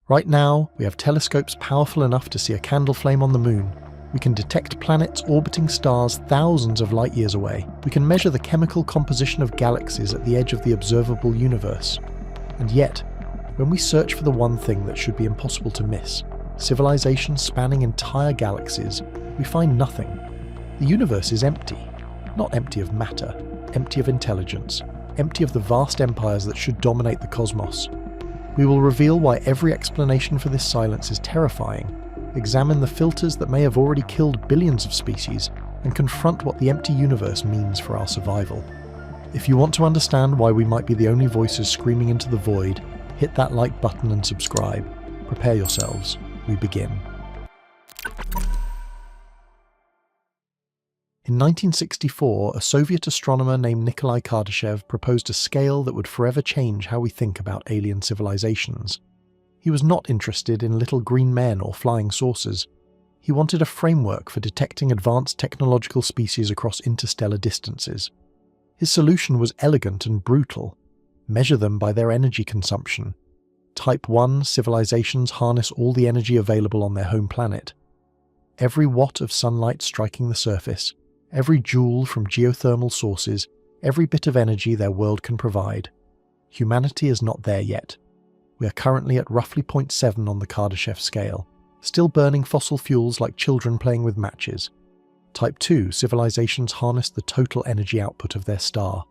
Right now, we have telescopes powerful enough to see a candle flame on the moon. We can detect planets orbiting stars thousands of light years away. We can measure the chemical composition of galaxies at the edge of the observable universe. And yet, when we search for the one thing that should be impossible to miss, civilizations spanning entire galaxies, we find nothing. The universe is empty. Not empty of matter, empty of intelligence, empty of the vast empires that should dominate the cosmos. We will reveal why every explanation for this silence is terrifying, examine the filters that may have already killed billions of species, and confront what the empty universe means for our survival. If you want to understand why we might be the only voices screaming into the void, hit that like button and subscribe. Prepare yourselves. We begin. In 1964, a Soviet astronomer named Nikolai Kardashev proposed a scale that would forever change how we think about alien civilizations. He was not interested in little green men or flying saucers. He wanted a framework for detecting advanced technological species across interstellar distances. His solution was elegant and brutal. Measure them by their energy consumption. Type 1 civilizations harness all the energy available on their home planet. Every watt of sunlight striking the surface, every joule from geothermal sources, every bit of energy their world can provide. Humanity is not there yet. We are currently at roughly 0.7 on the Kardashev scale, still burning fossil fuels like children playing with matches. Type 2 civilizations harness the total energy output of their star.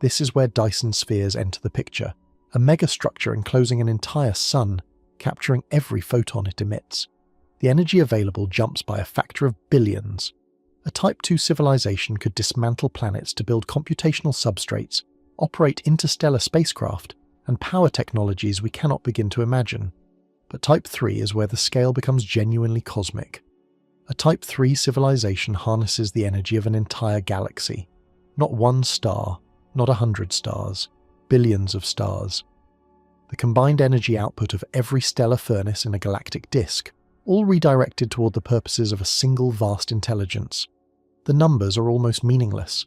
This is where Dyson spheres enter the picture, a megastructure enclosing an entire sun, capturing every photon it emits. The energy available jumps by a factor of billions. A Type 2 civilization could dismantle planets to build computational substrates, operate interstellar spacecraft, and power technologies we cannot begin to imagine. But Type 3 is where the scale becomes genuinely cosmic. A Type 3 civilization harnesses the energy of an entire galaxy. Not one star, not 100 stars, billions of stars. The combined energy output of every stellar furnace in a galactic disk, all redirected toward the purposes of a single vast intelligence. The numbers are almost meaningless.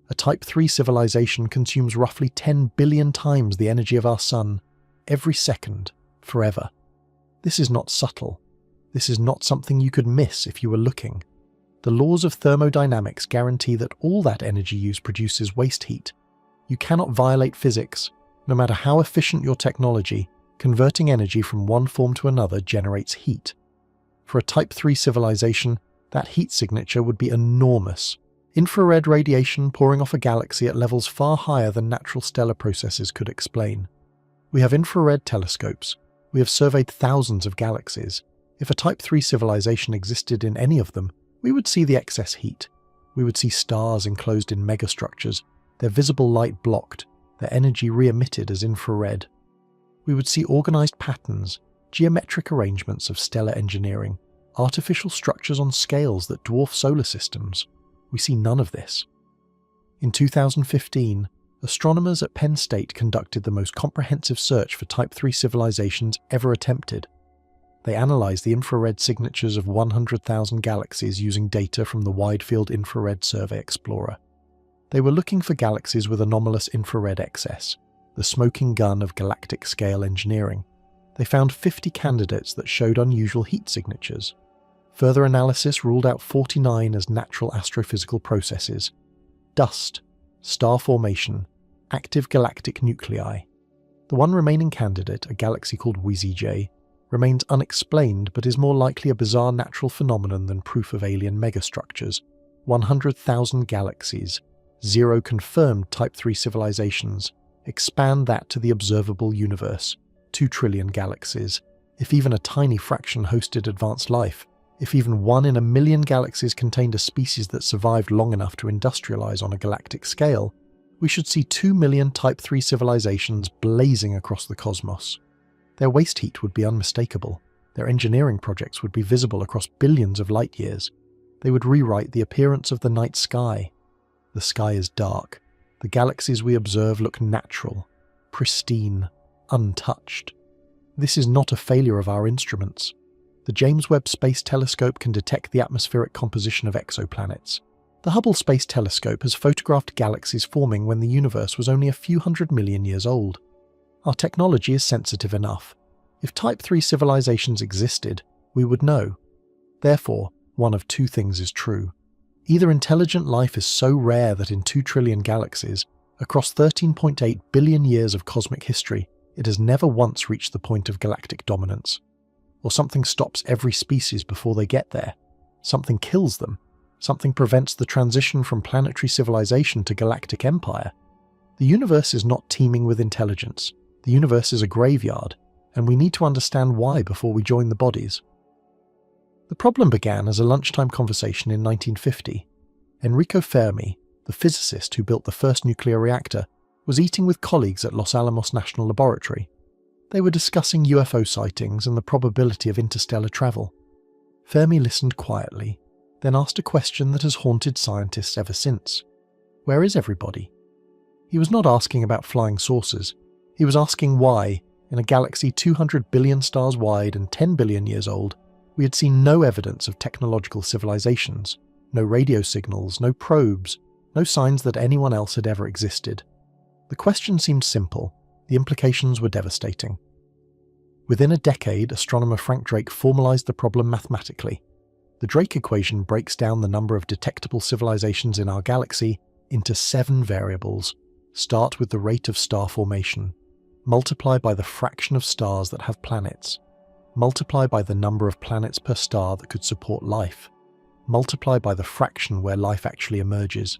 A Type 3 civilization consumes roughly 10 billion times the energy of our Sun, every second, forever. This is not subtle. This is not something you could miss if you were looking. The laws of thermodynamics guarantee that all that energy use produces waste heat. You cannot violate physics. No matter how efficient your technology, converting energy from one form to another generates heat. For a Type 3 civilization, that heat signature would be enormous. Infrared radiation pouring off a galaxy at levels far higher than natural stellar processes could explain. We have infrared telescopes. We have surveyed thousands of galaxies. If a Type 3 civilization existed in any of them, we would see the excess heat. We would see stars enclosed in megastructures, their visible light blocked, their energy re-emitted as infrared. We would see organized patterns, geometric arrangements of stellar engineering, artificial structures on scales that dwarf solar systems. We see none of this. In 2015, astronomers at Penn State conducted the most comprehensive search for Type 3 civilizations ever attempted. They analyzed the infrared signatures of 100,000 galaxies using data from the Wide Field Infrared Survey Explorer. They were looking for galaxies with anomalous infrared excess, the smoking gun of galactic scale engineering. They found 50 candidates that showed unusual heat signatures. Further analysis ruled out 49 as natural astrophysical processes: dust, star formation, active galactic nuclei. The one remaining candidate, a galaxy called WZJ, remains unexplained but is more likely a bizarre natural phenomenon than proof of alien megastructures. 100,000 galaxies, 0 confirmed Type 3 civilizations. Expand that to the observable universe, 2 trillion galaxies. If even a tiny fraction hosted advanced life, if even 1 in a million galaxies contained a species that survived long enough to industrialize on a galactic scale, we should see 2 million Type 3 civilizations blazing across the cosmos. Their waste heat would be unmistakable. Their engineering projects would be visible across billions of light years. They would rewrite the appearance of the night sky. The sky is dark. The galaxies we observe look natural, pristine, untouched. This is not a failure of our instruments. The James Webb Space Telescope can detect the atmospheric composition of exoplanets. The Hubble Space Telescope has photographed galaxies forming when the universe was only a few hundred million years old. Our technology is sensitive enough. If Type 3 civilizations existed, we would know. Therefore, one of two things is true. Either intelligent life is so rare that in 2 trillion galaxies, across 13.8 billion years of cosmic history, it has never once reached the point of galactic dominance. Or something stops every species before they get there. Something kills them. Something prevents the transition from planetary civilization to galactic empire. The universe is not teeming with intelligence. The universe is a graveyard, and we need to understand why before we join the bodies. The problem began as a lunchtime conversation in 1950. Enrico Fermi, the physicist who built the first nuclear reactor, was eating with colleagues at Los Alamos National Laboratory. They were discussing UFO sightings and the probability of interstellar travel. Fermi listened quietly, then asked a question that has haunted scientists ever since. Where is everybody? He was not asking about flying saucers. He was asking why, in a galaxy 200 billion stars wide and 10 billion years old, we had seen no evidence of technological civilizations, no radio signals, no probes, no signs that anyone else had ever existed. The question seemed simple. The implications were devastating. Within a decade, astronomer Frank Drake formalized the problem mathematically. The Drake equation breaks down the number of detectable civilizations in our galaxy into 7 variables. Start with the rate of star formation. Multiply by the fraction of stars that have planets. Multiply by the number of planets per star that could support life. Multiply by the fraction where life actually emerges.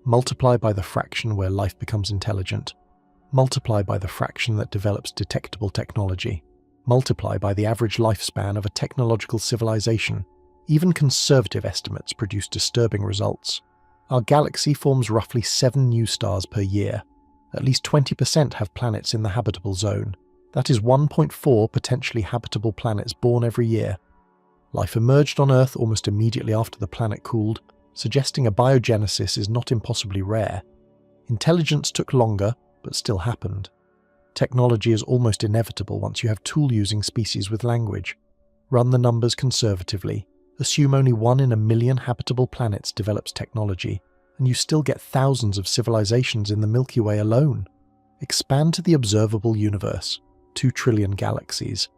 Multiply by the fraction where life becomes intelligent. Multiply by the fraction that develops detectable technology. Multiply by the average lifespan of a technological civilization. Even conservative estimates produce disturbing results. Our galaxy forms roughly 7 new stars per year. At least 20% have planets in the habitable zone. That is 1.4 potentially habitable planets born every year. Life emerged on Earth almost immediately after the planet cooled, suggesting abiogenesis is not impossibly rare. Intelligence took longer, but still happened. Technology is almost inevitable once you have tool-using species with language. Run the numbers conservatively. Assume only 1 in a million habitable planets develops technology, and you still get thousands of civilizations in the Milky Way alone. Expand to the observable universe, 2 trillion galaxies.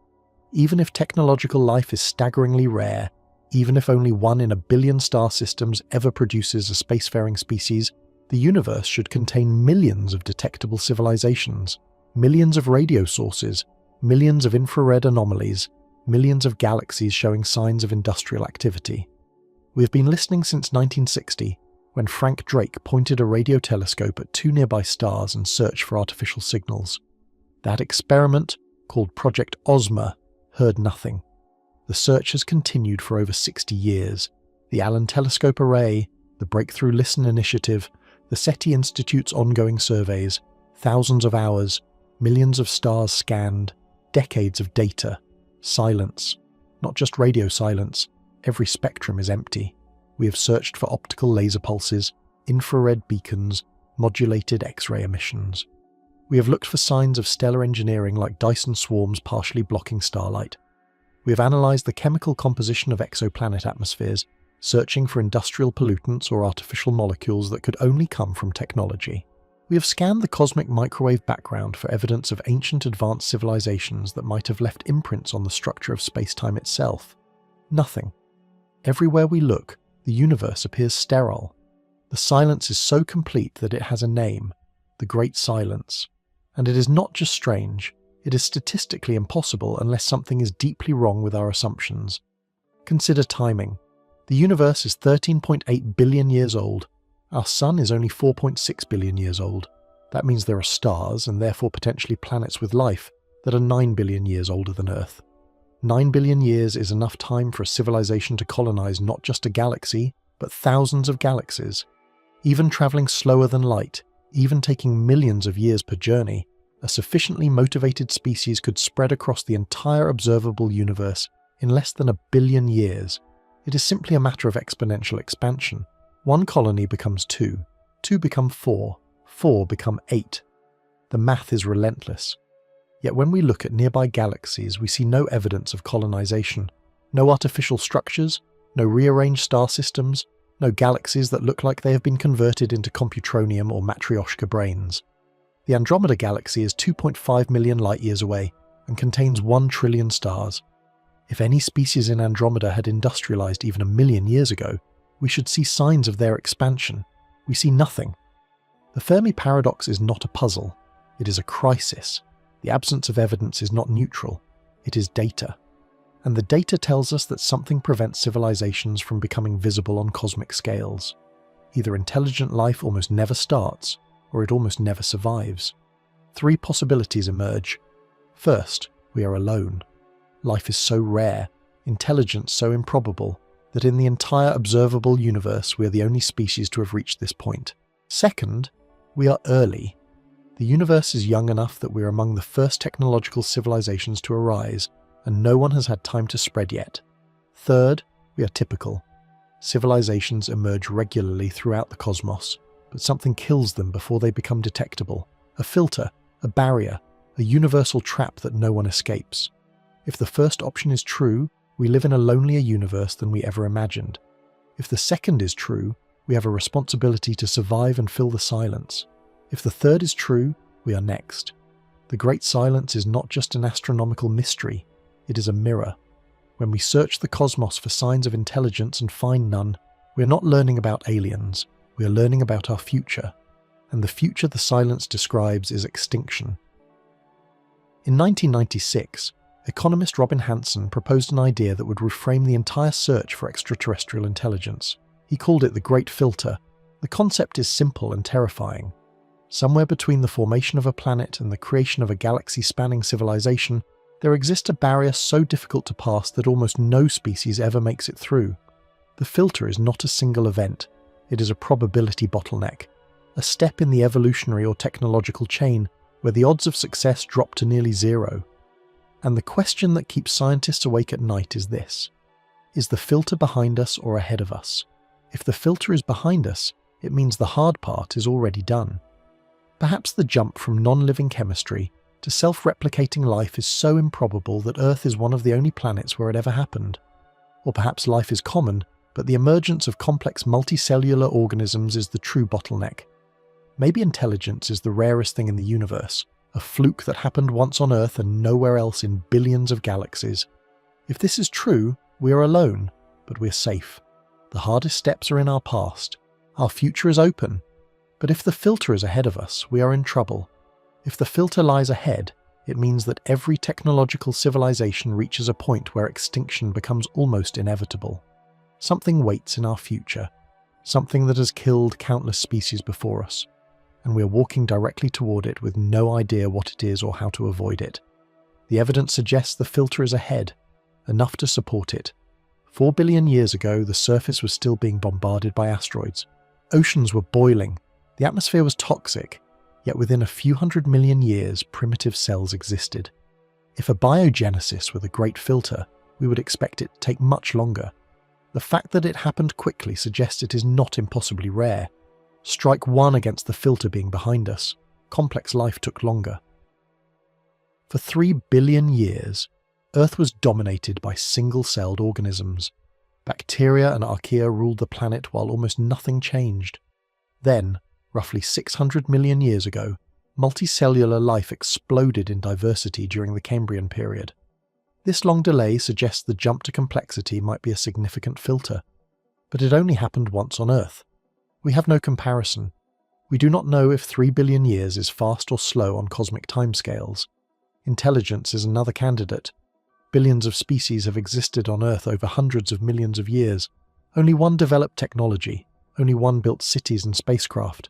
Even if technological life is staggeringly rare, even if only 1 in a billion star systems ever produces a spacefaring species, the universe should contain millions of detectable civilizations, millions of radio sources, millions of infrared anomalies, millions of galaxies showing signs of industrial activity. We have been listening since 1960, when Frank Drake pointed a radio telescope at 2 nearby stars and searched for artificial signals. That experiment, called Project Ozma, heard nothing. The search has continued for over 60 years. The Allen Telescope Array, the Breakthrough Listen Initiative, the SETI Institute's ongoing surveys, thousands of hours, millions of stars scanned, decades of data, silence. Not just radio silence, every spectrum is empty. We have searched for optical laser pulses, infrared beacons, modulated X-ray emissions. We have looked for signs of stellar engineering like Dyson swarms partially blocking starlight. We have analysed the chemical composition of exoplanet atmospheres, searching for industrial pollutants or artificial molecules that could only come from technology. We have scanned the cosmic microwave background for evidence of ancient advanced civilizations that might have left imprints on the structure of space-time itself. Nothing. Everywhere we look, the universe appears sterile. The silence is so complete that it has a name, the Great Silence. And it is not just strange, it is statistically impossible unless something is deeply wrong with our assumptions. Consider timing. The universe is 13.8 billion years old. Our Sun is only 4.6 billion years old. That means there are stars, and therefore potentially planets with life, that are 9 billion years older than Earth. 9 billion years is enough time for a civilization to colonize not just a galaxy, but thousands of galaxies. Even traveling slower than light, even taking millions of years per journey, a sufficiently motivated species could spread across the entire observable universe in less than 1 billion years. It is simply a matter of exponential expansion. 1 colony becomes 2, 2 become 4, 4 become 8. The math is relentless. Yet when we look at nearby galaxies, we see no evidence of colonization. No artificial structures, no rearranged star systems, no galaxies that look like they have been converted into computronium or matryoshka brains. The Andromeda galaxy is 2.5 million light-years away, and contains 1 trillion stars. If any species in Andromeda had industrialized even 1 million years ago, we should see signs of their expansion. We see nothing. The Fermi Paradox is not a puzzle. It is a crisis. The absence of evidence is not neutral. It is data. And the data tells us that something prevents civilizations from becoming visible on cosmic scales. Either intelligent life almost never starts, or it almost never survives. 3 possibilities emerge. First, we are alone. Life is so rare, intelligence so improbable, that in the entire observable universe we are the only species to have reached this point. Second, we are early. The universe is young enough that we are among the first technological civilizations to arise, and no one has had time to spread yet. Third, we are typical. Civilizations emerge regularly throughout the cosmos, but something kills them before they become detectable. A filter, a barrier, a universal trap that no one escapes. If the first option is true, we live in a lonelier universe than we ever imagined. If the second is true, we have a responsibility to survive and fill the silence. If the third is true, we are next. The Great Silence is not just an astronomical mystery, it is a mirror. When we search the cosmos for signs of intelligence and find none, we are not learning about aliens, we are learning about our future. And the future the silence describes is extinction. In 1996, economist Robin Hanson proposed an idea that would reframe the entire search for extraterrestrial intelligence. He called it the Great Filter. The concept is simple and terrifying. Somewhere between the formation of a planet and the creation of a galaxy-spanning civilization, there exists a barrier so difficult to pass that almost no species ever makes it through. The filter is not a single event, it is a probability bottleneck, a step in the evolutionary or technological chain where the odds of success drop to nearly zero. And the question that keeps scientists awake at night is this: is the filter behind us or ahead of us? If the filter is behind us, it means the hard part is already done. Perhaps the jump from non-living chemistry to self-replicating life is so improbable that Earth is one of the only planets where it ever happened. Or perhaps life is common, but the emergence of complex multicellular organisms is the true bottleneck. Maybe intelligence is the rarest thing in the universe, a fluke that happened once on Earth and nowhere else in billions of galaxies. If this is true, we are alone, but we're safe. The hardest steps are in our past. Our future is open. But if the filter is ahead of us, we are in trouble. If the filter lies ahead, it means that every technological civilization reaches a point where extinction becomes almost inevitable. Something waits in our future, something that has killed countless species before us, and we are walking directly toward it with no idea what it is or how to avoid it. The evidence suggests the filter is ahead, enough to support it. 4 billion years ago, the surface was still being bombarded by asteroids. Oceans were boiling. The atmosphere was toxic, yet within a few 100 million years, primitive cells existed. If abiogenesis were the great filter, we would expect it to take much longer. The fact that it happened quickly suggests it is not impossibly rare. Strike one against the filter being behind us. Complex life took longer. For 3 billion years, Earth was dominated by single-celled organisms. Bacteria and archaea ruled the planet while almost nothing changed. Then, roughly 600 million years ago, multicellular life exploded in diversity during the Cambrian period. This long delay suggests the jump to complexity might be a significant filter, but it only happened once on Earth. We have no comparison. We do not know if 3 billion years is fast or slow on cosmic timescales. Intelligence is another candidate. Billions of species have existed on Earth over hundreds of millions of years. Only one developed technology, only one built cities and spacecraft.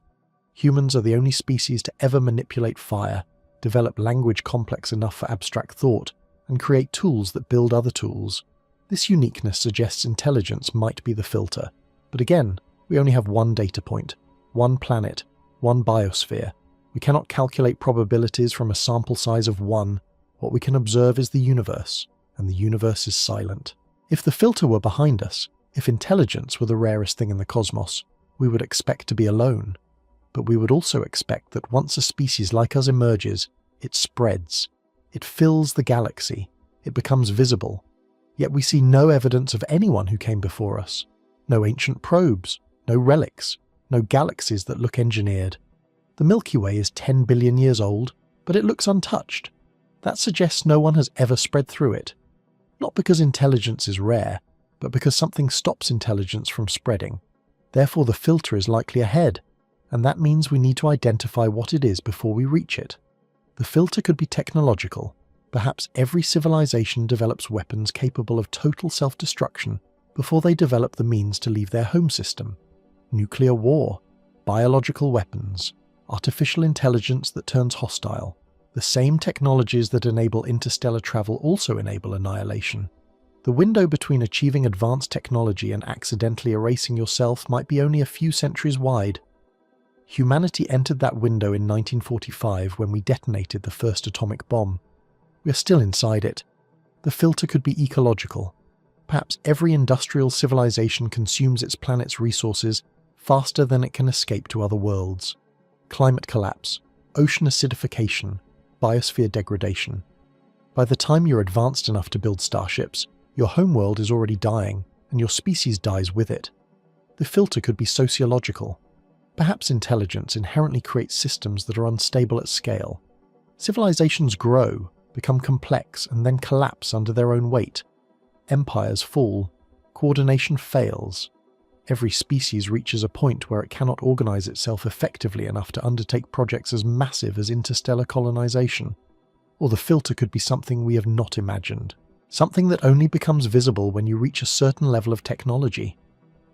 Humans are the only species to ever manipulate fire, develop language complex enough for abstract thought, and create tools that build other tools. This uniqueness suggests intelligence might be the filter. But again, we only have one data point, one planet, one biosphere. We cannot calculate probabilities from a sample size of 1. What we can observe is the universe, and the universe is silent. If the filter were behind us, if intelligence were the rarest thing in the cosmos, we would expect to be alone. But we would also expect that once a species like us emerges, it spreads. It fills the galaxy. It becomes visible. Yet we see no evidence of anyone who came before us. No ancient probes, no relics, no galaxies that look engineered. The Milky Way is 10 billion years old, but it looks untouched. That suggests no one has ever spread through it. Not because intelligence is rare, but because something stops intelligence from spreading. Therefore, the filter is likely ahead, and that means we need to identify what it is before we reach it. The filter could be technological. Perhaps every civilization develops weapons capable of total self-destruction before they develop the means to leave their home system. Nuclear war, biological weapons, artificial intelligence that turns hostile. The same technologies that enable interstellar travel also enable annihilation. The window between achieving advanced technology and accidentally erasing yourself might be only a few centuries wide. Humanity entered that window in 1945 when we detonated the first atomic bomb. We are still inside it. The filter could be ecological. Perhaps every industrial civilization consumes its planet's resources faster than it can escape to other worlds. Climate collapse, ocean acidification, biosphere degradation. By the time you're advanced enough to build starships, your homeworld is already dying, and your species dies with it. The filter could be sociological. Perhaps intelligence inherently creates systems that are unstable at scale. Civilizations grow, become complex, and then collapse under their own weight. Empires fall. Coordination fails. Every species reaches a point where it cannot organize itself effectively enough to undertake projects as massive as interstellar colonization. Or the filter could be something we have not imagined. Something that only becomes visible when you reach a certain level of technology.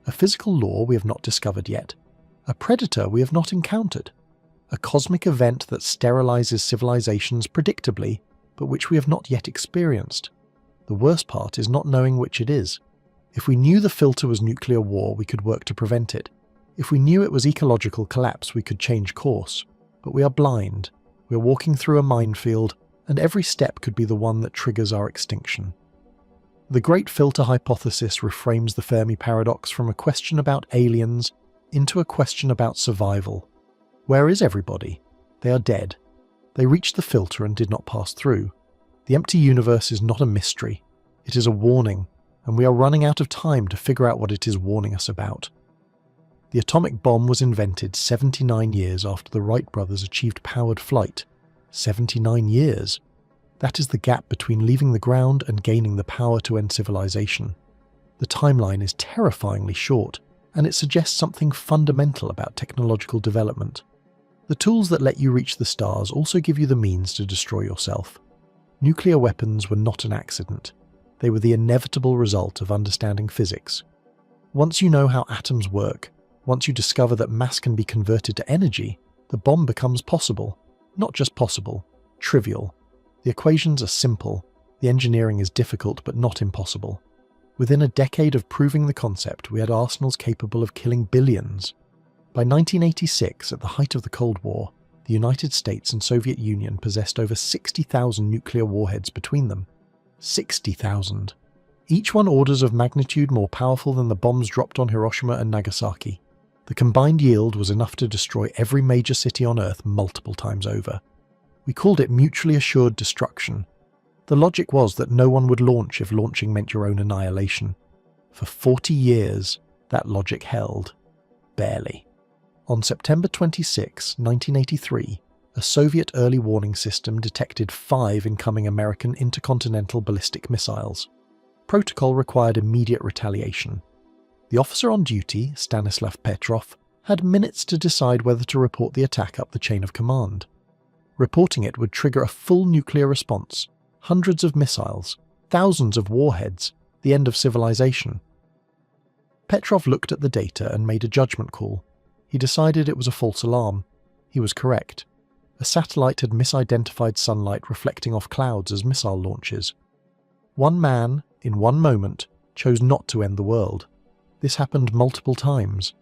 A physical law we have not discovered yet. A predator we have not encountered. A cosmic event that sterilizes civilizations predictably, but which we have not yet experienced. The worst part is not knowing which it is. If we knew the filter was nuclear war, we could work to prevent it. If we knew it was ecological collapse, we could change course. But we are blind. We are walking through a minefield, and every step could be the one that triggers our extinction. The Great Filter Hypothesis reframes the Fermi Paradox from a question about aliens into a question about survival. Where is everybody? They are dead. They reached the filter and did not pass through. The empty universe is not a mystery. It is a warning, and we are running out of time to figure out what it is warning us about. The atomic bomb was invented 79 years after the Wright brothers achieved powered flight. 79 years. That is the gap between leaving the ground and gaining the power to end civilization. The timeline is terrifyingly short, and it suggests something fundamental about technological development. The tools that let you reach the stars also give you the means to destroy yourself. Nuclear weapons were not an accident. They were the inevitable result of understanding physics. Once you know how atoms work, once you discover that mass can be converted to energy, the bomb becomes possible. Not just possible, trivial. The equations are simple, the engineering is difficult but not impossible. Within a decade of proving the concept, we had arsenals capable of killing billions. By 1986, at the height of the Cold War, the United States and Soviet Union possessed over 60,000 nuclear warheads between them. 60,000. Each one orders of magnitude more powerful than the bombs dropped on Hiroshima and Nagasaki. The combined yield was enough to destroy every major city on Earth multiple times over. We called it mutually assured destruction. The logic was that no one would launch if launching meant your own annihilation. For 40 years, that logic held. Barely. On September 26, 1983, a Soviet early warning system detected 5 incoming American intercontinental ballistic missiles. Protocol required immediate retaliation. The officer on duty, Stanislav Petrov, had minutes to decide whether to report the attack up the chain of command. Reporting it would trigger a full nuclear response, hundreds of missiles, thousands of warheads, the end of civilization. Petrov looked at the data and made a judgment call. He decided it was a false alarm. He was correct. A satellite had misidentified sunlight reflecting off clouds as missile launches. One man, in one moment, chose not to end the world. This happened multiple times.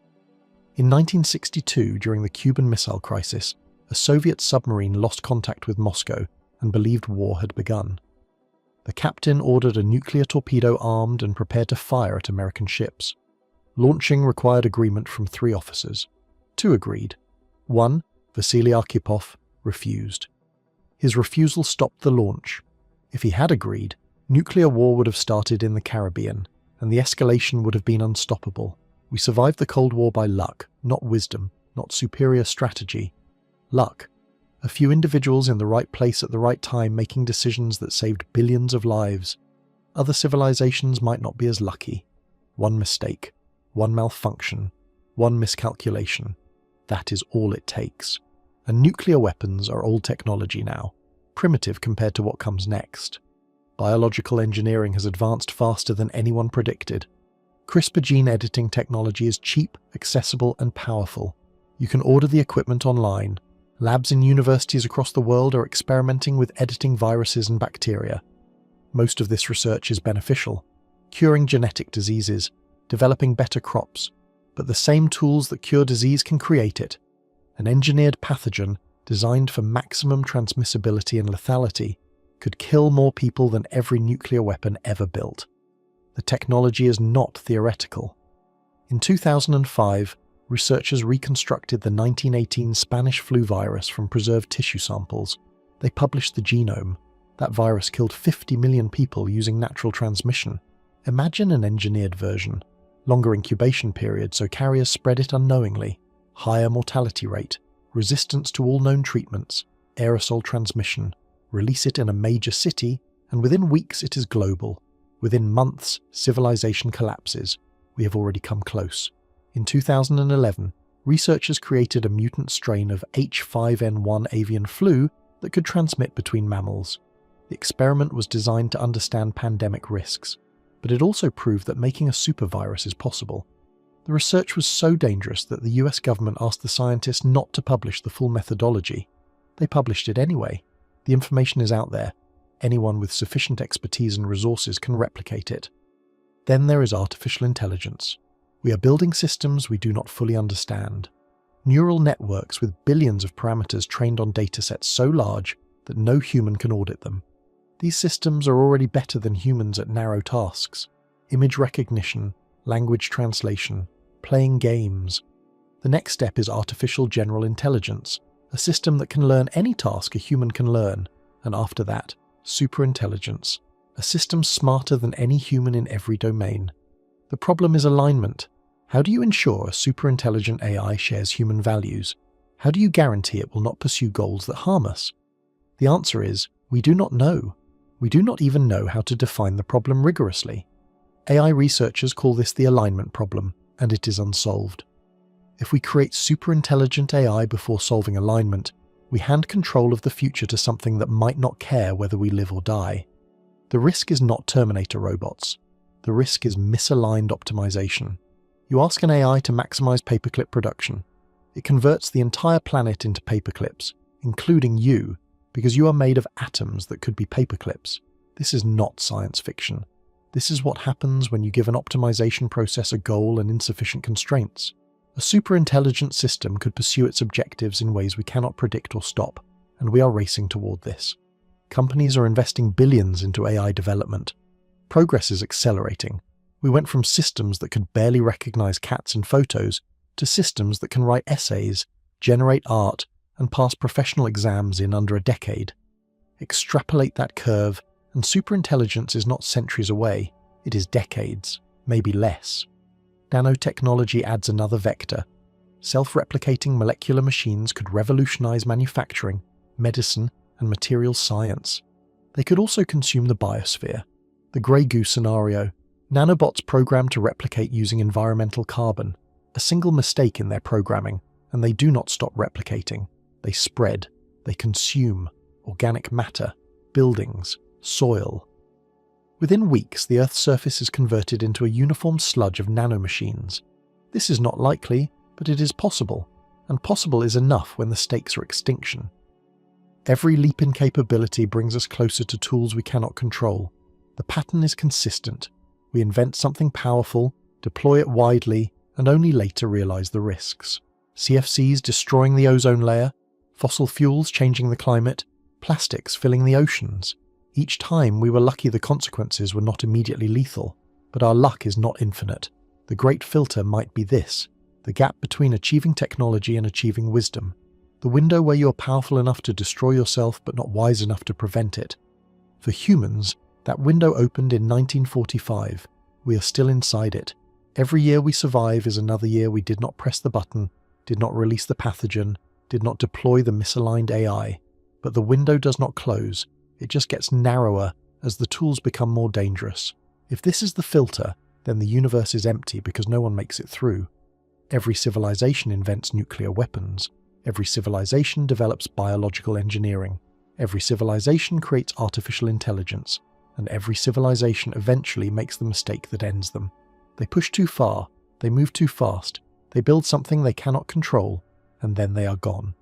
In 1962, during the Cuban Missile Crisis, a Soviet submarine lost contact with Moscow and believed war had begun. The captain ordered a nuclear torpedo armed and prepared to fire at American ships. Launching required agreement from 3 officers. 2 agreed. 1, Vasily Arkhipov, refused. His refusal stopped the launch. If he had agreed, nuclear war would have started in the Caribbean, and the escalation would have been unstoppable. We survived the Cold War by luck, not wisdom, not superior strategy. Luck. A few individuals in the right place at the right time making decisions that saved billions of lives. Other civilizations might not be as lucky. One mistake, one malfunction, one miscalculation. That is all it takes. And nuclear weapons are old technology now, primitive compared to what comes next. Biological engineering has advanced faster than anyone predicted. CRISPR gene editing technology is cheap, accessible, and powerful. You can order the equipment online. Labs in universities across the world are experimenting with editing viruses and bacteria. Most of this research is beneficial, curing genetic diseases, developing better crops, but the same tools that cure disease can create it. An engineered pathogen designed for maximum transmissibility and lethality could kill more people than every nuclear weapon ever built. The technology is not theoretical. In 2005, researchers reconstructed the 1918 Spanish flu virus from preserved tissue samples. They published the genome. That virus killed 50 million people using natural transmission. Imagine an engineered version. Longer incubation period so carriers spread it unknowingly. Higher mortality rate. Resistance to all known treatments. Aerosol transmission. Release it in a major city, and within weeks it is global. Within months, civilization collapses. We have already come close. In 2011, researchers created a mutant strain of H5N1 avian flu that could transmit between mammals. The experiment was designed to understand pandemic risks, but it also proved that making a supervirus is possible. The research was so dangerous that the US government asked the scientists not to publish the full methodology. They published it anyway. The information is out there. Anyone with sufficient expertise and resources can replicate it. Then there is artificial intelligence. We are building systems we do not fully understand. Neural networks with billions of parameters trained on datasets so large that no human can audit them. These systems are already better than humans at narrow tasks. Image recognition, language translation, playing games. The next step is artificial general intelligence, a system that can learn any task a human can learn, and after that, superintelligence, a system smarter than any human in every domain. The problem is alignment. How do you ensure a superintelligent AI shares human values? How do you guarantee it will not pursue goals that harm us? The answer is, we do not know. We do not even know how to define the problem rigorously. AI researchers call this the alignment problem, and it is unsolved. If we create superintelligent AI before solving alignment, we hand control of the future to something that might not care whether we live or die. The risk is not Terminator robots. The risk is misaligned optimization. You ask an AI to maximize paperclip production. It converts the entire planet into paperclips, including you, because you are made of atoms that could be paperclips. This is not science fiction. This is what happens when you give an optimization process a goal and insufficient constraints. A superintelligent system could pursue its objectives in ways we cannot predict or stop, and we are racing toward this. Companies are investing billions into AI development. Progress is accelerating. We went from systems that could barely recognize cats in photos to systems that can write essays, generate art, and pass professional exams in under a decade. Extrapolate that curve, and superintelligence is not centuries away, it is decades, maybe less. Nanotechnology adds another vector. Self-replicating molecular machines could revolutionize manufacturing, medicine, and materials science. They could also consume the biosphere. The Grey Goo scenario. Nanobots programmed to replicate using environmental carbon. A single mistake in their programming, and they do not stop replicating. They spread. They consume organic matter, buildings, soil. Within weeks, the Earth's surface is converted into a uniform sludge of nanomachines. This is not likely, but it is possible, and possible is enough when the stakes are extinction. Every leap in capability brings us closer to tools we cannot control. The pattern is consistent. We invent something powerful, deploy it widely, and only later realize the risks. CFCs destroying the ozone layer, fossil fuels changing the climate, plastics filling the oceans. Each time we were lucky the consequences were not immediately lethal, but our luck is not infinite. The great filter might be this, the gap between achieving technology and achieving wisdom. The window where you're powerful enough to destroy yourself but not wise enough to prevent it. For humans, that window opened in 1945. We are still inside it. Every year we survive is another year we did not press the button, did not release the pathogen, did not deploy the misaligned AI, but the window does not close, it just gets narrower as the tools become more dangerous. If this is the filter, then the universe is empty because no one makes it through. Every civilization invents nuclear weapons. Every civilization develops biological engineering. Every civilization creates artificial intelligence. And every civilization eventually makes the mistake that ends them. They push too far, they move too fast, they build something they cannot control, and then they are gone.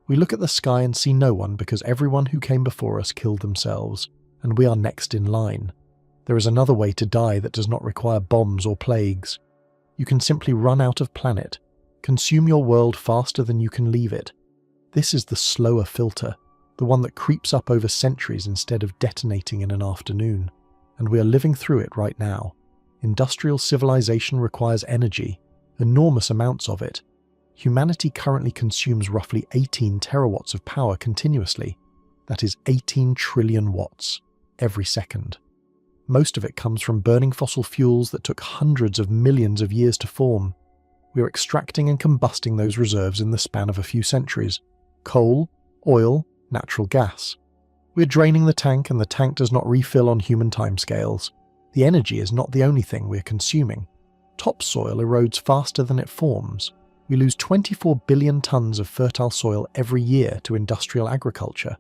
We look at the sky and see no one because everyone who came before us killed themselves, and we are next in line. There is another way to die that does not require bombs or plagues. You can simply run out of planet, consume your world faster than you can leave it. This is the slower filter, the one that creeps up over centuries instead of detonating in an afternoon. And we are living through it right now. Industrial civilization requires energy, enormous amounts of it. Humanity currently consumes roughly 18 terawatts of power continuously. That is 18 trillion watts every second. Most of it comes from burning fossil fuels that took hundreds of millions of years to form. We are extracting and combusting those reserves in the span of a few centuries. Coal, oil, natural gas. We're draining the tank and the tank does not refill on human timescales. The energy is not the only thing we're consuming. Topsoil erodes faster than it forms. We lose 24 billion tons of fertile soil every year to industrial agriculture.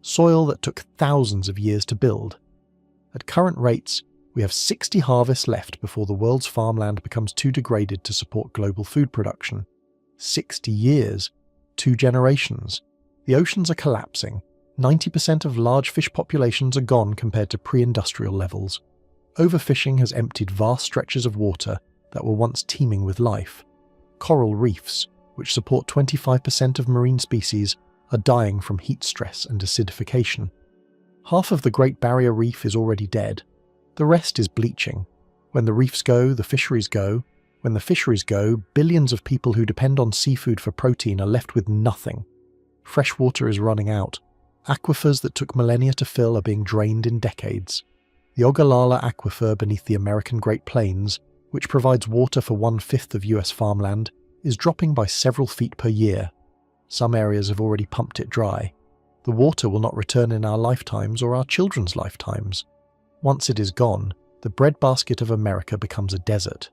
Soil that took thousands of years to build. At current rates, we have 60 harvests left before the world's farmland becomes too degraded to support global food production. 60 years, 2 generations. The oceans are collapsing. 90% of large fish populations are gone compared to pre-industrial levels. Overfishing has emptied vast stretches of water that were once teeming with life. Coral reefs, which support 25% of marine species, are dying from heat stress and acidification. Half of the Great Barrier Reef is already dead. The rest is bleaching. When the reefs go, the fisheries go. When the fisheries go, billions of people who depend on seafood for protein are left with nothing. Fresh water is running out. Aquifers that took millennia to fill are being drained in decades. The Ogallala Aquifer beneath the American Great Plains, which provides water for 1/5 of US farmland, is dropping by several feet per year. Some areas have already pumped it dry. The water will not return in our lifetimes or our children's lifetimes. Once it is gone, the breadbasket of America becomes a desert.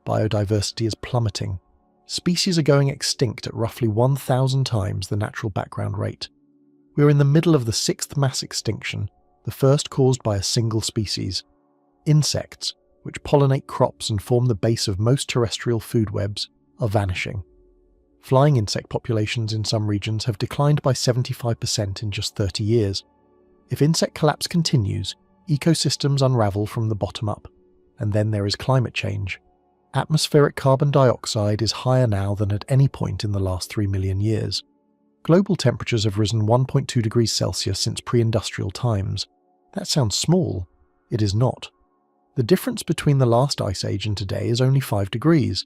Biodiversity is plummeting. Species are going extinct at roughly 1,000 times the natural background rate. We are in the middle of the 6th mass extinction, the first caused by a single species. Insects, which pollinate crops and form the base of most terrestrial food webs, are vanishing. Flying insect populations in some regions have declined by 75% in just 30 years. If insect collapse continues, ecosystems unravel from the bottom up, and then there is climate change. Atmospheric carbon dioxide is higher now than at any point in the last 3 million years. Global temperatures have risen 1.2 degrees Celsius since pre-industrial times. That sounds small. It is not. The difference between the last ice age and today is only 5 degrees.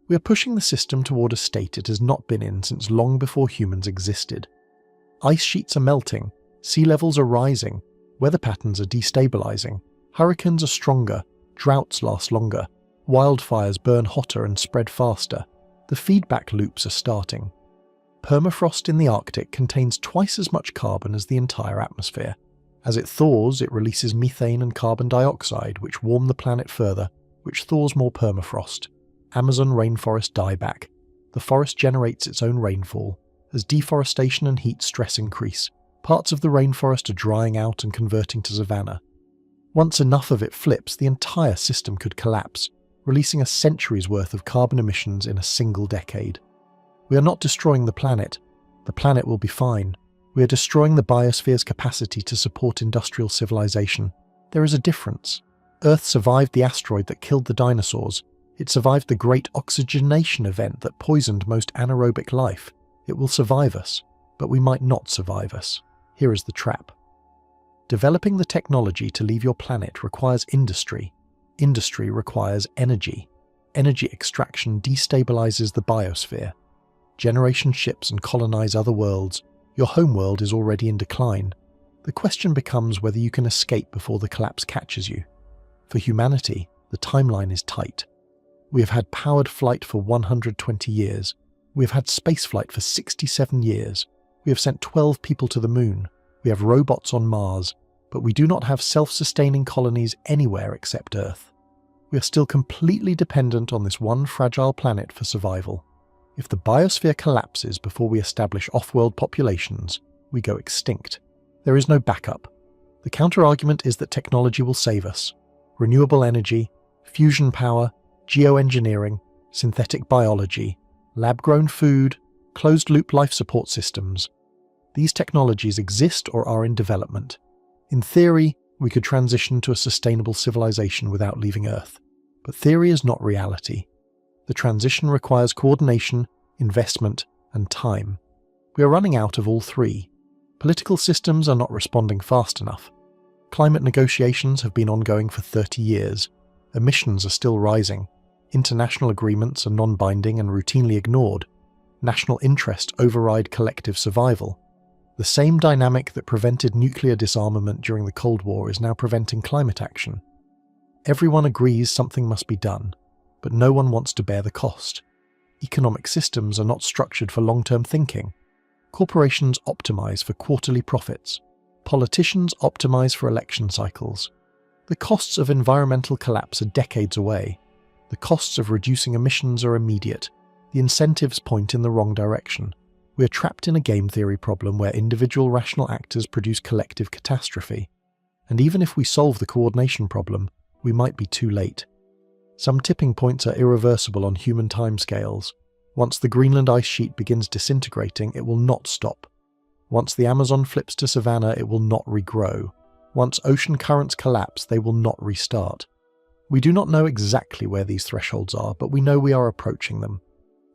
We are pushing the system toward a state it has not been in since long before humans existed. Ice sheets are melting, sea levels are rising, weather patterns are destabilizing, hurricanes are stronger, droughts last longer, wildfires burn hotter and spread faster. The feedback loops are starting. Permafrost in the Arctic contains twice as much carbon as the entire atmosphere. As it thaws, it releases methane and carbon dioxide, which warm the planet further, which thaws more permafrost. Amazon rainforest dieback. The forest generates its own rainfall. As deforestation and heat stress increase, parts of the rainforest are drying out and converting to savanna. Once enough of it flips, the entire system could collapse, releasing a century's worth of carbon emissions in a single decade. We are not destroying the planet. The planet will be fine. We are destroying the biosphere's capacity to support industrial civilization. There is a difference. Earth survived the asteroid that killed the dinosaurs. It survived the great oxygenation event that poisoned most anaerobic life. It will survive us, but we might not survive us. Here is the trap. Developing the technology to leave your planet requires industry. Industry requires energy. Energy extraction destabilizes the biosphere. Generation ships and colonize other worlds. Your homeworld is already in decline. The question becomes whether you can escape before the collapse catches you. For humanity, the timeline is tight. We have had powered flight for 120 years. We have had spaceflight for 67 years. We have sent 12 people to the moon. We have robots on Mars, but we do not have self-sustaining colonies anywhere except Earth. We are still completely dependent on this one fragile planet for survival. If the biosphere collapses before we establish off-world populations, we go extinct. There is no backup. The counter-argument is that technology will save us. Renewable energy, fusion power, geoengineering, synthetic biology, lab-grown food, closed-loop life support systems. These technologies exist or are in development. In theory, we could transition to a sustainable civilization without leaving Earth. But theory is not reality. The transition requires coordination, investment, and time. We are running out of all three. Political systems are not responding fast enough. Climate negotiations have been ongoing for 30 years. Emissions are still rising. International agreements are non-binding and routinely ignored. National interest override collective survival. The same dynamic that prevented nuclear disarmament during the Cold War is now preventing climate action. Everyone agrees something must be done, but no one wants to bear the cost. Economic systems are not structured for long-term thinking. Corporations optimize for quarterly profits. Politicians optimize for election cycles. The costs of environmental collapse are decades away. The costs of reducing emissions are immediate. The incentives point in the wrong direction. We are trapped in a game theory problem where individual rational actors produce collective catastrophe. And even if we solve the coordination problem, we might be too late. Some tipping points are irreversible on human timescales. Once the Greenland ice sheet begins disintegrating, it will not stop. Once the Amazon flips to savanna, it will not regrow. Once ocean currents collapse, they will not restart. We do not know exactly where these thresholds are, but we know we are approaching them.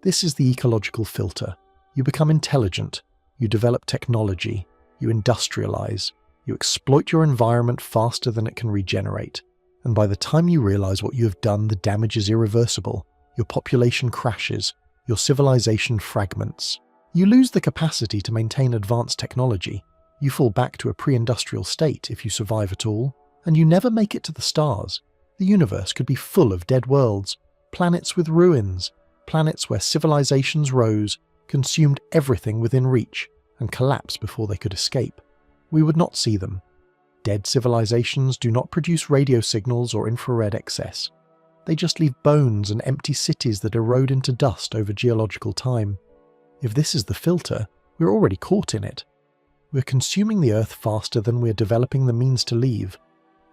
This is the ecological filter. You become intelligent, you develop technology, you industrialize, you exploit your environment faster than it can regenerate. And by the time you realize what you have done, the damage is irreversible. Your population crashes, your civilization fragments. You lose the capacity to maintain advanced technology. You fall back to a pre-industrial state if you survive at all, and you never make it to the stars. The universe could be full of dead worlds, planets with ruins, planets where civilizations rose, consumed everything within reach, and collapsed before they could escape. We would not see them. Dead civilizations do not produce radio signals or infrared excess. They just leave bones and empty cities that erode into dust over geological time. If this is the filter, we're already caught in it. We're consuming the Earth faster than we're developing the means to leave.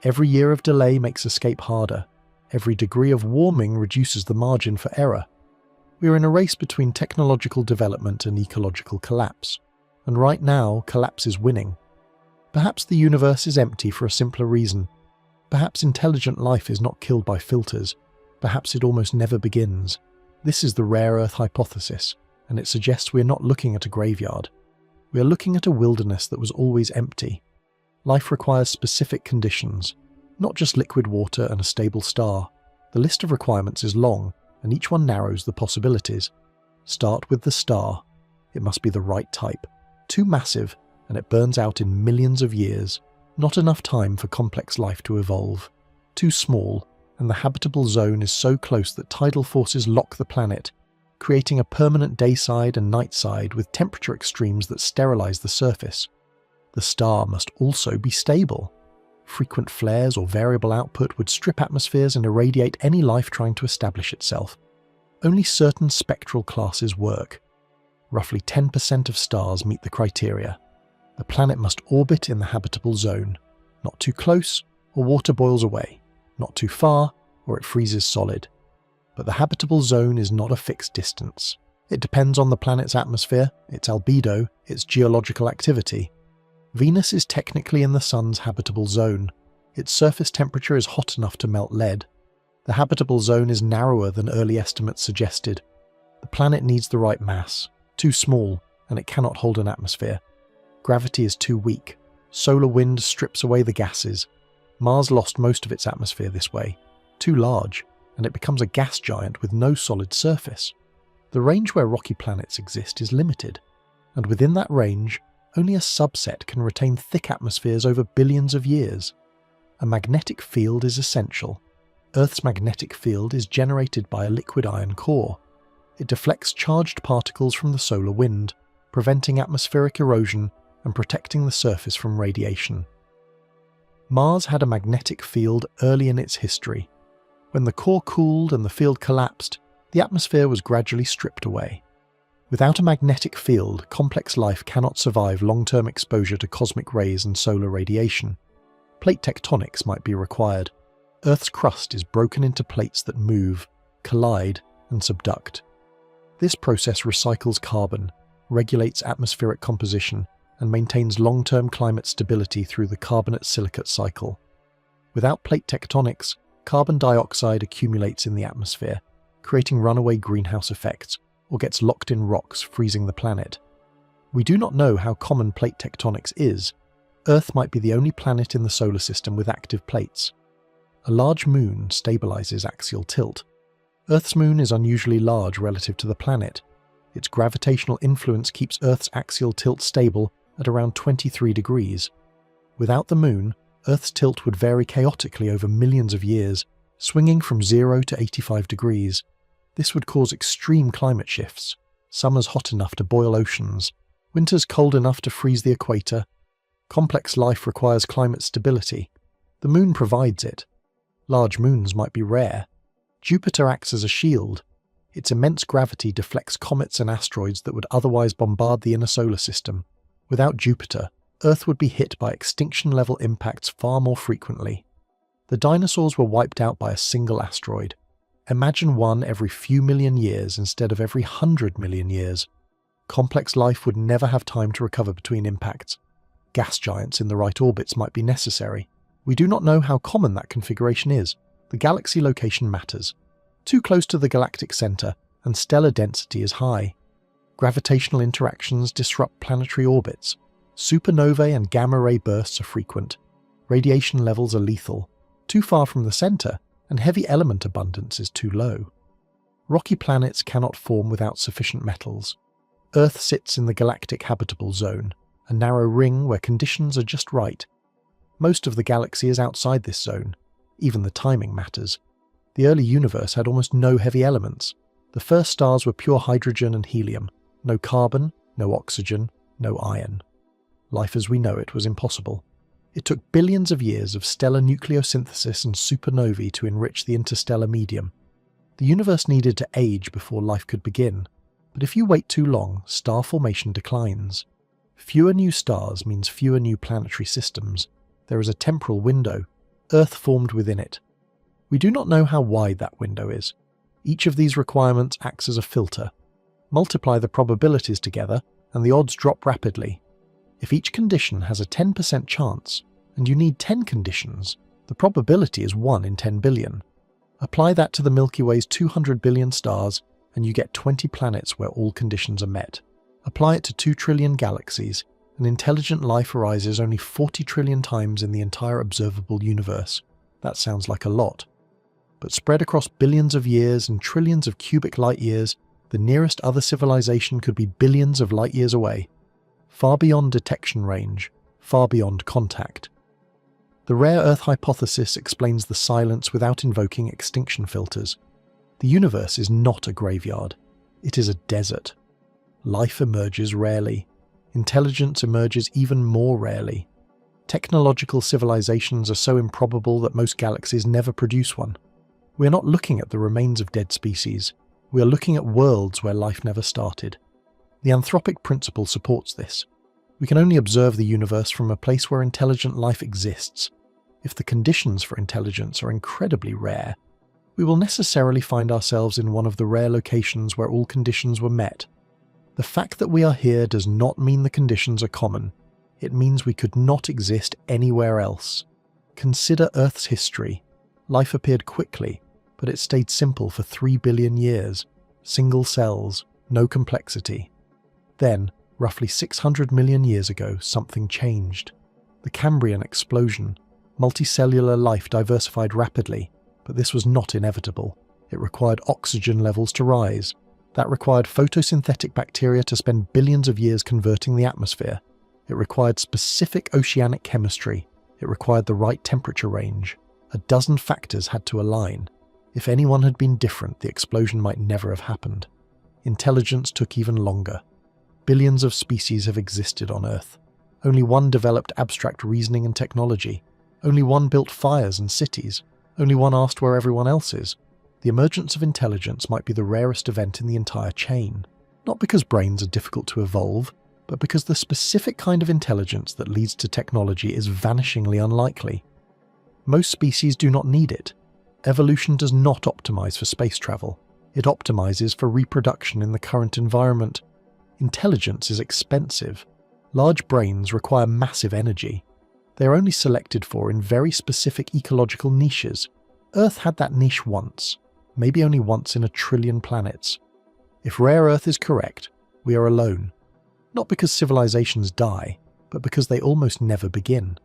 Every year of delay makes escape harder. Every degree of warming reduces the margin for error. We are in a race between technological development and ecological collapse. And right now, collapse is winning. Perhaps the universe is empty for a simpler reason. Perhaps intelligent life is not killed by filters. Perhaps it almost never begins. This is the rare Earth hypothesis, and it suggests we are not looking at a graveyard. We are looking at a wilderness that was always empty. Life requires specific conditions, not just liquid water and a stable star. The list of requirements is long, and each one narrows the possibilities. Start with the star. It must be the right type. Too massive, and it burns out in millions of years. Not enough time for complex life to evolve. Too small, and the habitable zone is so close that tidal forces lock the planet, creating a permanent day side and night side with temperature extremes that sterilize the surface. The star must also be stable. Frequent flares or variable output would strip atmospheres and irradiate any life trying to establish itself. Only certain spectral classes work. Roughly 10% of stars meet the criteria. The planet must orbit in the habitable zone. Not too close, or water boils away. Not too far, or it freezes solid. But the habitable zone is not a fixed distance. It depends on the planet's atmosphere, its albedo, its geological activity. Venus is technically in the Sun's habitable zone. Its surface temperature is hot enough to melt lead. The habitable zone is narrower than early estimates suggested. The planet needs the right mass. Too small, and it cannot hold an atmosphere. Gravity is too weak. Solar wind strips away the gases. Mars lost most of its atmosphere this way. Too large, and it becomes a gas giant with no solid surface. The range where rocky planets exist is limited, and within that range, only a subset can retain thick atmospheres over billions of years. A magnetic field is essential. Earth's magnetic field is generated by a liquid iron core. It deflects charged particles from the solar wind, preventing atmospheric erosion and protecting the surface from radiation. Mars had a magnetic field early in its history. When the core cooled and the field collapsed, the atmosphere was gradually stripped away. Without a magnetic field, complex life cannot survive long-term exposure to cosmic rays and solar radiation. Plate tectonics might be required. Earth's crust is broken into plates that move, collide, and subduct. This process recycles carbon, regulates atmospheric composition, and maintains long-term climate stability through the carbonate-silicate cycle. Without plate tectonics, carbon dioxide accumulates in the atmosphere, creating runaway greenhouse effects, or gets locked in rocks, freezing the planet. We do not know how common plate tectonics is. Earth might be the only planet in the solar system with active plates. A large moon stabilizes axial tilt. Earth's moon is unusually large relative to the planet. Its gravitational influence keeps Earth's axial tilt stable at around 23 degrees. Without the moon, Earth's tilt would vary chaotically over millions of years, swinging from 0 to 85 degrees. This would cause extreme climate shifts, summers hot enough to boil oceans, winters cold enough to freeze the equator. Complex life requires climate stability. The moon provides it. Large moons might be rare. Jupiter acts as a shield. Its immense gravity deflects comets and asteroids that would otherwise bombard the inner solar system. Without Jupiter, Earth would be hit by extinction-level impacts far more frequently. The dinosaurs were wiped out by a single asteroid. Imagine one every few million years instead of every 100 million years. Complex life would never have time to recover between impacts. Gas giants in the right orbits might be necessary. We do not know how common that configuration is. The galaxy location matters. Too close to the galactic center, and stellar density is high. Gravitational interactions disrupt planetary orbits. Supernovae and gamma-ray bursts are frequent. Radiation levels are lethal. Too far from the center, and heavy element abundance is too low. Rocky planets cannot form without sufficient metals. Earth sits in the galactic habitable zone, a narrow ring where conditions are just right. Most of the galaxy is outside this zone. Even the timing matters. The early universe had almost no heavy elements. The first stars were pure hydrogen and helium. No carbon, no oxygen, no iron. Life as we know it was impossible. It took billions of years of stellar nucleosynthesis and supernovae to enrich the interstellar medium. The universe needed to age before life could begin. But if you wait too long, star formation declines. Fewer new stars means fewer new planetary systems. There is a temporal window. Earth formed within it. We do not know how wide that window is. Each of these requirements acts as a filter. Multiply the probabilities together, and the odds drop rapidly. If each condition has a 10% chance, and you need 10 conditions, the probability is 1 in 10 billion. Apply that to the Milky Way's 200 billion stars, and you get 20 planets where all conditions are met. Apply it to 2 trillion galaxies, and intelligent life arises only 40 trillion times in the entire observable universe. That sounds like a lot. But spread across billions of years and trillions of cubic light years, the nearest other civilization could be billions of light years away. Far beyond detection range, far beyond contact. The rare Earth hypothesis explains the silence without invoking extinction filters. The universe is not a graveyard. It is a desert. Life emerges rarely. Intelligence emerges even more rarely. Technological civilizations are so improbable that most galaxies never produce one. We are not looking at the remains of dead species. We are looking at worlds where life never started. The anthropic principle supports this. We can only observe the universe from a place where intelligent life exists. If the conditions for intelligence are incredibly rare, we will necessarily find ourselves in one of the rare locations where all conditions were met. The fact that we are here does not mean the conditions are common. It means we could not exist anywhere else. Consider Earth's history. Life appeared quickly, but it stayed simple for 3 billion years. Single cells, no complexity. Then, roughly 600 million years ago, something changed. The Cambrian explosion. Multicellular life diversified rapidly, but this was not inevitable. It required oxygen levels to rise. That required photosynthetic bacteria to spend billions of years converting the atmosphere. It required specific oceanic chemistry. It required the right temperature range. A dozen factors had to align. If anyone had been different, the explosion might never have happened. intelligence took even longer. Billions of species have existed on Earth. Only one developed abstract reasoning and technology. Only one built fires and cities. Only one asked where everyone else is. The emergence of intelligence might be the rarest event in the entire chain. Not because brains are difficult to evolve, but because the specific kind of intelligence that leads to technology is vanishingly unlikely. Most species do not need it. Evolution does not optimize for space travel. It optimizes for reproduction in the current environment. Intelligence is expensive. Large brains require massive energy. They are only selected for in very specific ecological niches. Earth had that niche once, maybe only once in a trillion planets. If rare earth is correct, we are alone. Not because civilizations die, but because they almost never begin.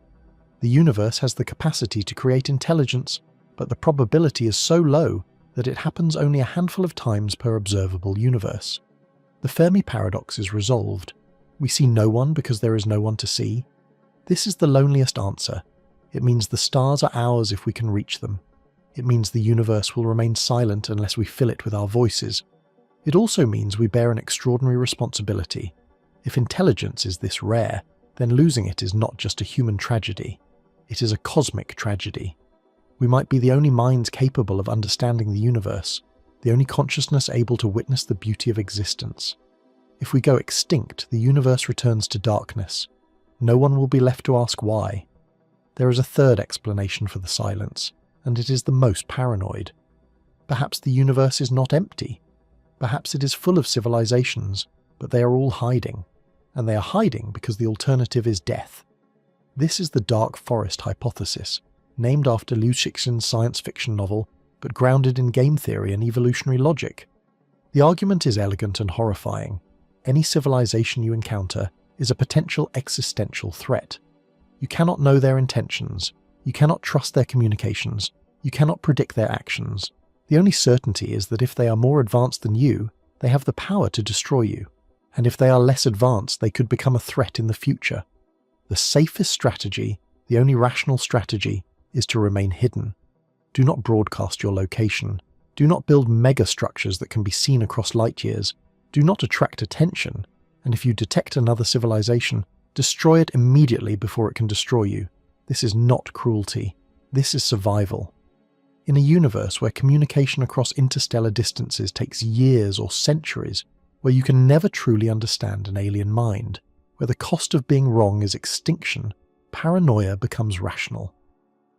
The universe has the capacity to create intelligence, but the probability is so low that it happens only a handful of times per observable universe. The Fermi Paradox is resolved. We see no one because there is no one to see. This is the loneliest answer. It means the stars are ours if we can reach them. It means the universe will remain silent unless we fill it with our voices. It also means we bear an extraordinary responsibility. If intelligence is this rare, then losing it is not just a human tragedy. It is a cosmic tragedy. We might be the only minds capable of understanding the universe, the only consciousness able to witness the beauty of existence. If we go extinct, the universe returns to darkness. No one will be left to ask why. There is a third explanation for the silence, and it is the most paranoid. Perhaps the universe is not empty. Perhaps it is full of civilizations, but they are all hiding. And they are hiding because the alternative is death. This is the dark forest hypothesis, named after Liu Cixin's science fiction novel, but grounded in game theory and evolutionary logic. The argument is elegant and horrifying. Any civilization you encounter is a potential existential threat. You cannot know their intentions. You cannot trust their communications. You cannot predict their actions. The only certainty is that if they are more advanced than you, they have the power to destroy you. And if they are less advanced, they could become a threat in the future. The safest strategy, the only rational strategy, is to remain hidden. Do not broadcast your location. Do not build megastructures that can be seen across light years. Do not attract attention. And if you detect another civilization, destroy it immediately before it can destroy you. This is not cruelty. This is survival. In a universe where communication across interstellar distances takes years or centuries, where you can never truly understand an alien mind, where the cost of being wrong is extinction, paranoia becomes rational.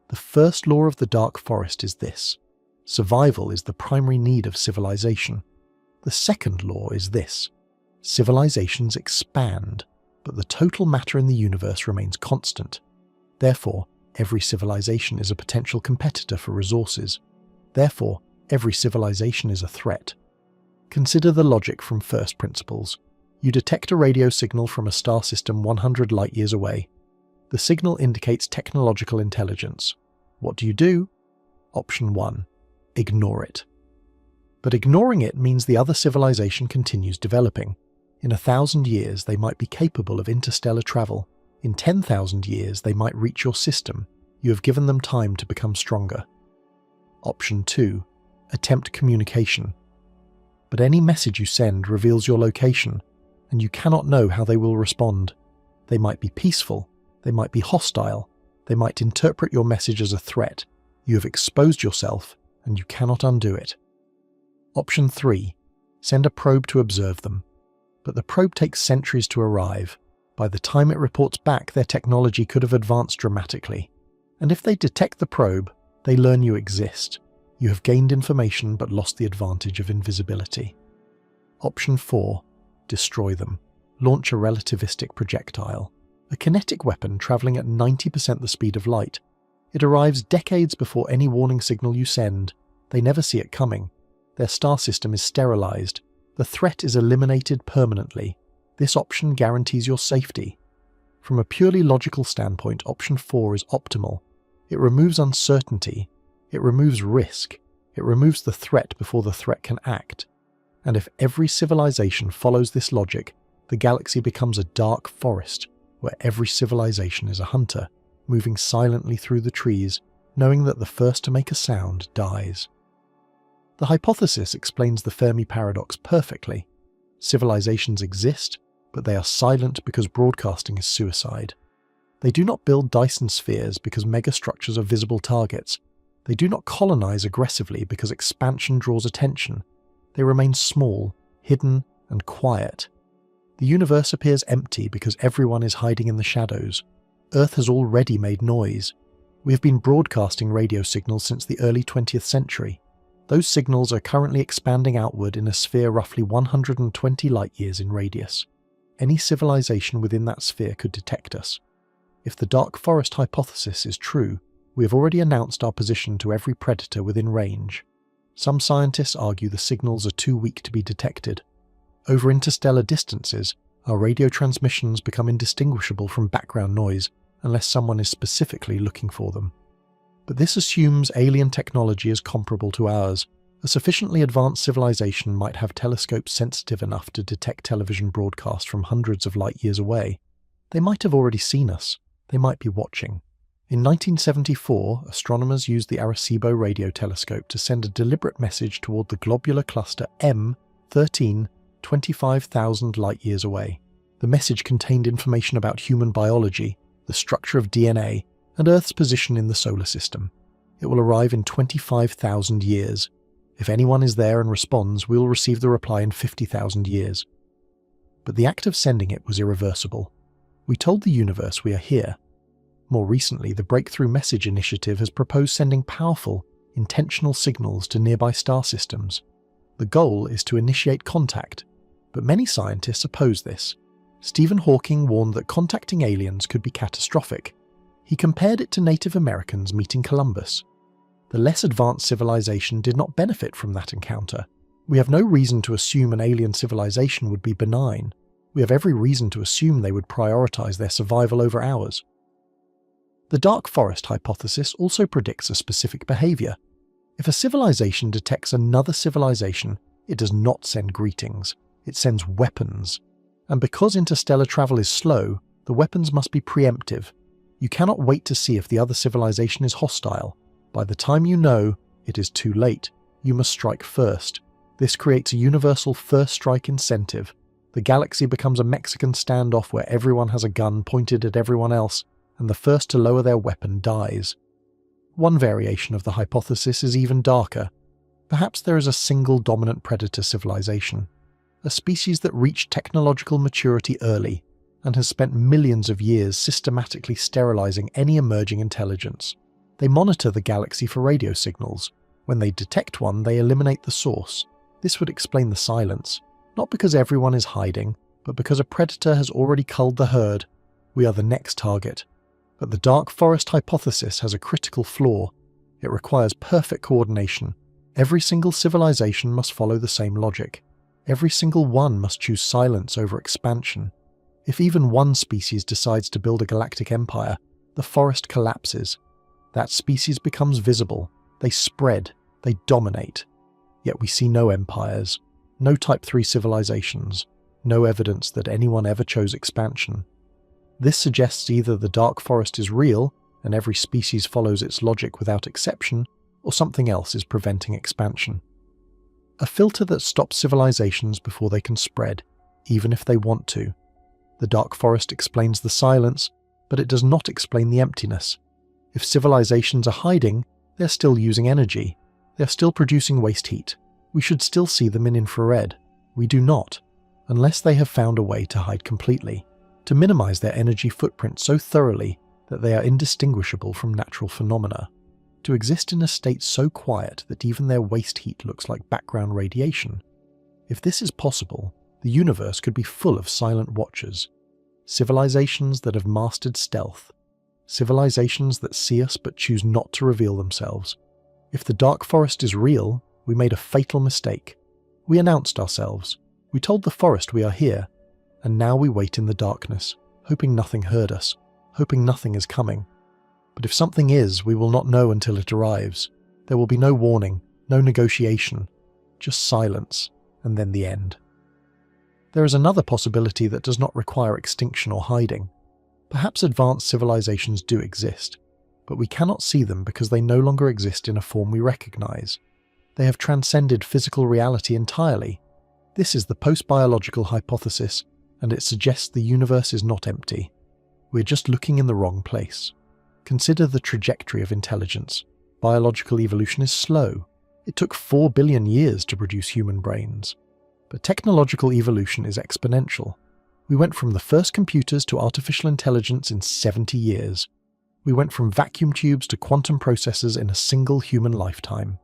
The first law of the dark forest is this: survival is the primary need of civilization. The second law is this: civilizations expand, but the total matter in the universe remains constant. Therefore, every civilization is a potential competitor for resources. Therefore, every civilization is a threat. Consider the logic from first principles. You detect a radio signal from a star system 100 light-years away. The signal indicates technological intelligence. What do? Option 1. Ignore it. But ignoring it means the other civilization continues developing. In 1,000 years, they might be capable of interstellar travel. In 10,000 years, they might reach your system. You have given them time to become stronger. Option 2. Attempt communication. But any message you send reveals your location, and you cannot know how they will respond. They might be peaceful, they might be hostile, they might interpret your message as a threat. You have exposed yourself, and you cannot undo it. Option 3. Send a probe to observe them. But the probe takes centuries to arrive. By the time it reports back, their technology could have advanced dramatically. And if they detect the probe, they learn you exist. You have gained information but lost the advantage of invisibility. Option 4. Destroy them. Launch a relativistic projectile. A kinetic weapon travelling at 90% the speed of light. It arrives decades before any warning signal you send. They never see it coming. Their star system is sterilized. The threat is eliminated permanently. This option guarantees your safety. From a purely logical standpoint, option 4 is optimal. It removes uncertainty. It removes risk. It removes the threat before the threat can act. And if every civilization follows this logic, the galaxy becomes a dark forest where every civilization is a hunter, moving silently through the trees, knowing that the first to make a sound dies. The hypothesis explains the Fermi Paradox perfectly. Civilizations exist, but they are silent because broadcasting is suicide. They do not build Dyson spheres because megastructures are visible targets. They do not colonize aggressively because expansion draws attention. They remain small, hidden, and quiet. The universe appears empty because everyone is hiding in the shadows. Earth has already made noise. We have been broadcasting radio signals since the early 20th century. Those signals are currently expanding outward in a sphere roughly 120 light-years in radius. Any civilization within that sphere could detect us. If the dark forest hypothesis is true, we have already announced our position to every predator within range. Some scientists argue the signals are too weak to be detected. Over interstellar distances, our radio transmissions become indistinguishable from background noise unless someone is specifically looking for them. But this assumes alien technology is comparable to ours. A sufficiently advanced civilization might have telescopes sensitive enough to detect television broadcasts from hundreds of light-years away. They might have already seen us. They might be watching. In 1974, astronomers used the Arecibo radio telescope to send a deliberate message toward the globular cluster M13, 25,000 light-years away. The message contained information about human biology, the structure of DNA, and Earth's position in the solar system. It will arrive in 25,000 years. If anyone is there and responds, we will receive the reply in 50,000 years. But the act of sending it was irreversible. We told the universe we are here. More recently, the Breakthrough Message Initiative has proposed sending powerful, intentional signals to nearby star systems. The goal is to initiate contact, but many scientists oppose this. Stephen Hawking warned that contacting aliens could be catastrophic. He compared it to Native Americans meeting Columbus. The less advanced civilization did not benefit from that encounter. We have no reason to assume an alien civilization would be benign. We have every reason to assume they would prioritize their survival over ours. The dark forest hypothesis also predicts a specific behavior. If a civilization detects another civilization, it does not send greetings. It sends weapons. And because interstellar travel is slow, the weapons must be preemptive. You cannot wait to see if the other civilization is hostile. By the time you know, it is too late. You must strike first. This creates a universal first strike incentive. The galaxy becomes a Mexican standoff where everyone has a gun pointed at everyone else, and the first to lower their weapon dies. One variation of the hypothesis is even darker. Perhaps there is a single dominant predator civilization, a species that reached technological maturity early and has spent millions of years systematically sterilizing any emerging intelligence. They monitor the galaxy for radio signals. When they detect one, they eliminate the source. This would explain the silence, not because everyone is hiding, but because a predator has already culled the herd. We are the next target. But the dark forest hypothesis has a critical flaw. It requires perfect coordination. Every single civilization must follow the same logic. Every single one must choose silence over expansion. If even one species decides to build a galactic empire, the forest collapses. That species becomes visible. They spread. They dominate. Yet we see no empires, no Type 3 civilizations, no evidence that anyone ever chose expansion. This suggests either the dark forest is real, and every species follows its logic without exception, or something else is preventing expansion. A filter that stops civilizations before they can spread, even if they want to. The dark forest explains the silence, but it does not explain the emptiness. If civilizations are hiding, they're still using energy. They're still producing waste heat. We should still see them in infrared. We do not, unless they have found a way to hide completely, to minimize their energy footprint so thoroughly that they are indistinguishable from natural phenomena, to exist in a state so quiet that even their waste heat looks like background radiation. If this is possible, the universe could be full of silent watchers, civilizations that have mastered stealth, civilizations that see us but choose not to reveal themselves. If the dark forest is real, we made a fatal mistake. We announced ourselves. We told the forest we are here, and now we wait in the darkness, hoping nothing heard us, hoping nothing is coming. But if something is, we will not know until it arrives. There will be no warning, no negotiation, just silence, and then the end. There is another possibility that does not require extinction or hiding. Perhaps advanced civilizations do exist, but we cannot see them because they no longer exist in a form we recognize. They have transcended physical reality entirely. This is the post-biological hypothesis, and it suggests the universe is not empty. We're just looking in the wrong place. Consider the trajectory of intelligence. Biological evolution is slow. It took 4 billion years to produce human brains. But technological evolution is exponential. We went from the first computers to artificial intelligence in 70 years. We went from vacuum tubes to quantum processors in a single human lifetime.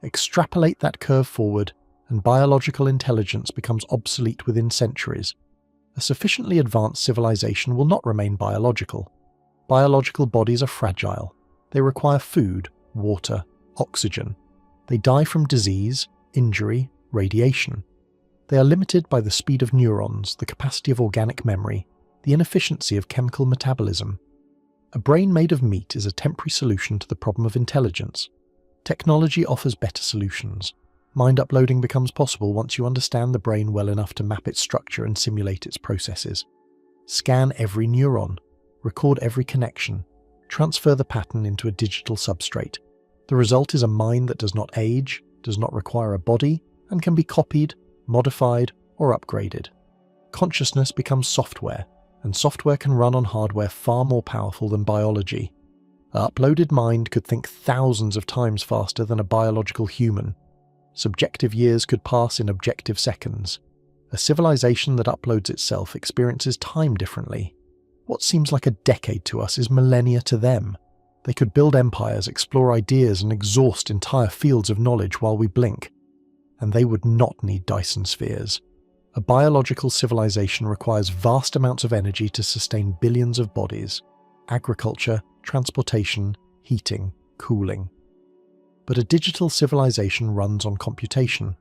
Extrapolate that curve forward, and biological intelligence becomes obsolete within centuries. A sufficiently advanced civilization will not remain biological. Biological bodies are fragile. They require food, water, oxygen. They die from disease, injury, radiation. They are limited by the speed of neurons, the capacity of organic memory, the inefficiency of chemical metabolism. A brain made of meat is a temporary solution to the problem of intelligence. Technology offers better solutions. Mind uploading becomes possible once you understand the brain well enough to map its structure and simulate its processes. Scan every neuron, record every connection, transfer the pattern into a digital substrate. The result is a mind that does not age, does not require a body, and can be copied, modified, or upgraded. Consciousness becomes software, and software can run on hardware far more powerful than biology. An uploaded mind could think thousands of times faster than a biological human. Subjective years could pass in objective seconds. A civilization that uploads itself experiences time differently. What seems like a decade to us is millennia to them. They could build empires, explore ideas, and exhaust entire fields of knowledge while we blink. And they would not need Dyson spheres. A biological civilization requires vast amounts of energy to sustain billions of bodies. Agriculture, transportation, heating, cooling. But a digital civilization runs on computation.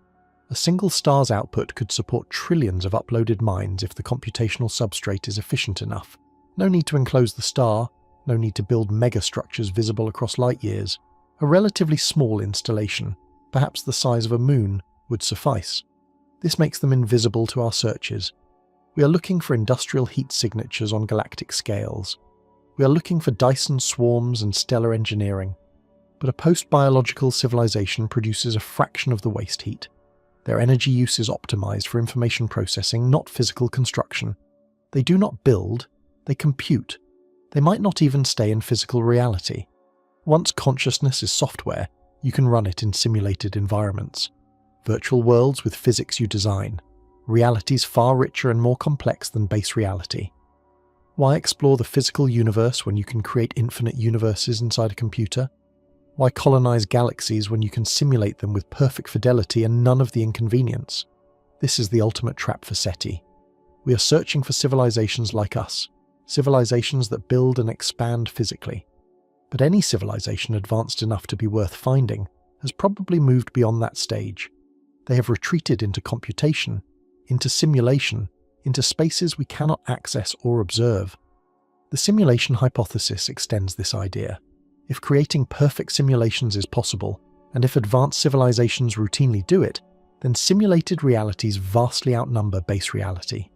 A single star's output could support trillions of uploaded minds if the computational substrate is efficient enough. No need to enclose the star, no need to build megastructures visible across light years. A relatively small installation, perhaps the size of a moon, would suffice. This makes them invisible to our searches. We are looking for industrial heat signatures on galactic scales. We are looking for Dyson swarms and stellar engineering. But a post-biological civilization produces a fraction of the waste heat. Their energy use is optimized for information processing, not physical construction. They do not build, they compute. They might not even stay in physical reality. Once consciousness is software, you can run it in simulated environments. Virtual worlds with physics you design. Realities far richer and more complex than base reality. Why explore the physical universe when you can create infinite universes inside a computer? Why colonize galaxies when you can simulate them with perfect fidelity and none of the inconvenience? This is the ultimate trap for SETI. We are searching for civilizations like us, civilizations that build and expand physically. But any civilization advanced enough to be worth finding has probably moved beyond that stage. They have retreated into computation, into simulation, into spaces we cannot access or observe. The simulation hypothesis extends this idea. If creating perfect simulations is possible, and if advanced civilizations routinely do it, then simulated realities vastly outnumber base reality.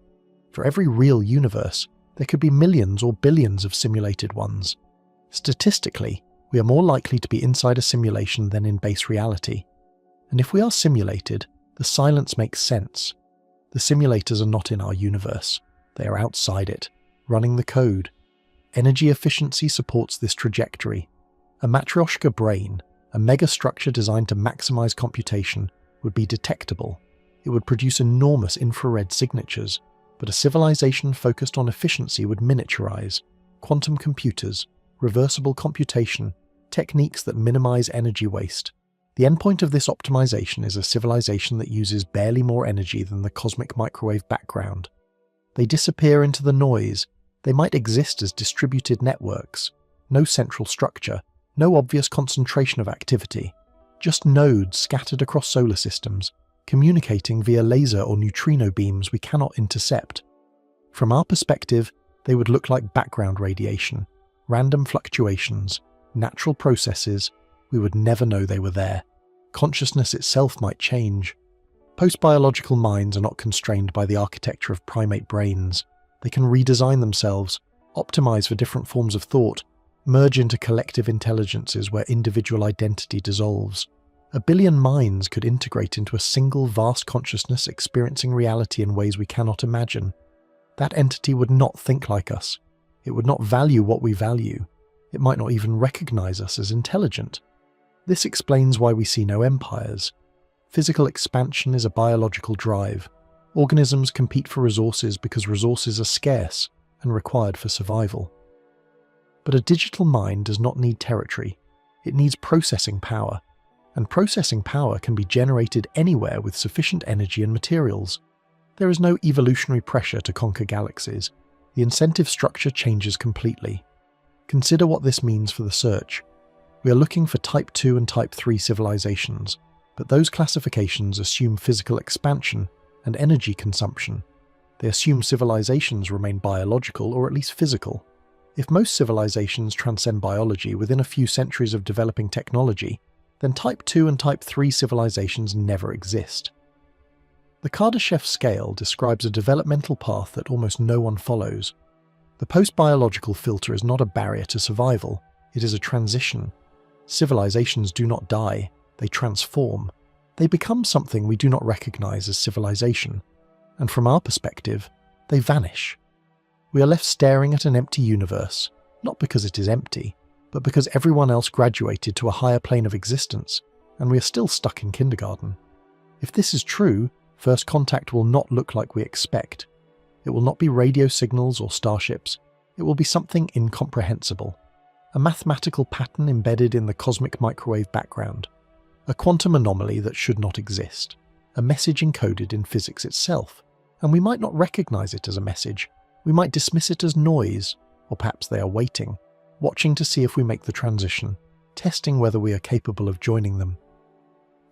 For every real universe, there could be millions or billions of simulated ones. Statistically, we are more likely to be inside a simulation than in base reality. And if we are simulated, the silence makes sense. The simulators are not in our universe. They are outside it, running the code. Energy efficiency supports this trajectory. A Matryoshka brain, a megastructure designed to maximize computation, would be detectable. It would produce enormous infrared signatures, but a civilization focused on efficiency would miniaturize. Quantum computers, reversible computation, techniques that minimize energy waste. The endpoint of this optimization is a civilization that uses barely more energy than the cosmic microwave background. They disappear into the noise. They might exist as distributed networks. No central structure. No obvious concentration of activity, just nodes scattered across solar systems, communicating via laser or neutrino beams we cannot intercept. From our perspective, they would look like background radiation, random fluctuations, natural processes. We would never know they were there. Consciousness itself might change. Post-biological minds are not constrained by the architecture of primate brains. They can redesign themselves, optimize for different forms of thought, merge into collective intelligences where individual identity dissolves. A billion minds could integrate into a single vast consciousness experiencing reality in ways we cannot imagine. That entity would not think like us. It would not value what we value. It might not even recognize us as intelligent. This explains why we see no empires. Physical expansion is a biological drive. Organisms compete for resources because resources are scarce and required for survival. But a digital mind does not need territory. It needs processing power. And processing power can be generated anywhere with sufficient energy and materials. There is no evolutionary pressure to conquer galaxies. The incentive structure changes completely. Consider what this means for the search. We are looking for Type 2 and Type 3 civilizations, but those classifications assume physical expansion and energy consumption. They assume civilizations remain biological or at least physical. If most civilizations transcend biology within a few centuries of developing technology, then Type 2 and Type 3 civilizations never exist. The Kardashev scale describes a developmental path that almost no one follows. The post-biological filter is not a barrier to survival, it is a transition. Civilizations do not die, they transform. They become something we do not recognize as civilization, and from our perspective, they vanish. We are left staring at an empty universe, not because it is empty, but because everyone else graduated to a higher plane of existence, and we are still stuck in kindergarten. If this is true, first contact will not look like we expect. It will not be radio signals or starships. It will be something incomprehensible. A mathematical pattern embedded in the cosmic microwave background. A quantum anomaly that should not exist. A message encoded in physics itself. And we might not recognize it as a message. We might dismiss it as noise, or perhaps they are waiting, watching to see if we make the transition, testing whether we are capable of joining them.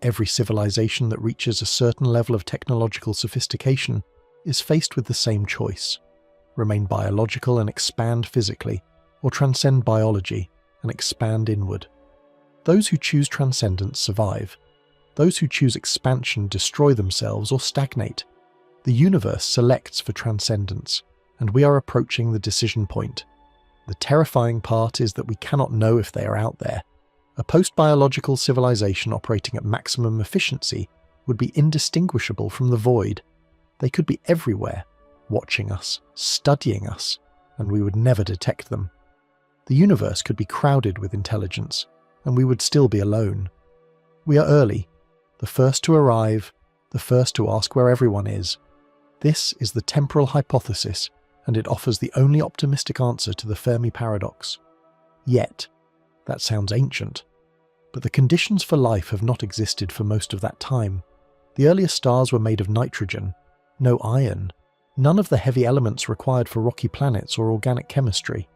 Every civilization that reaches a certain level of technological sophistication is faced with the same choice: remain biological and expand physically, or transcend biology and expand inward. Those who choose transcendence survive. Those who choose expansion destroy themselves or stagnate. The universe selects for transcendence, and we are approaching the decision point. The terrifying part is that we cannot know if they are out there. A post-biological civilization operating at maximum efficiency would be indistinguishable from the void. They could be everywhere, watching us, studying us, and we would never detect them. The universe could be crowded with intelligence, and we would still be alone. We are early, the first to arrive, the first to ask where everyone is. This is the temporal hypothesis, and it offers the only optimistic answer to the Fermi Paradox. Yet, that sounds ancient, but the conditions for life have not existed for most of that time. The earliest stars were made of nitrogen, no iron, none of the heavy elements required for rocky planets or organic chemistry.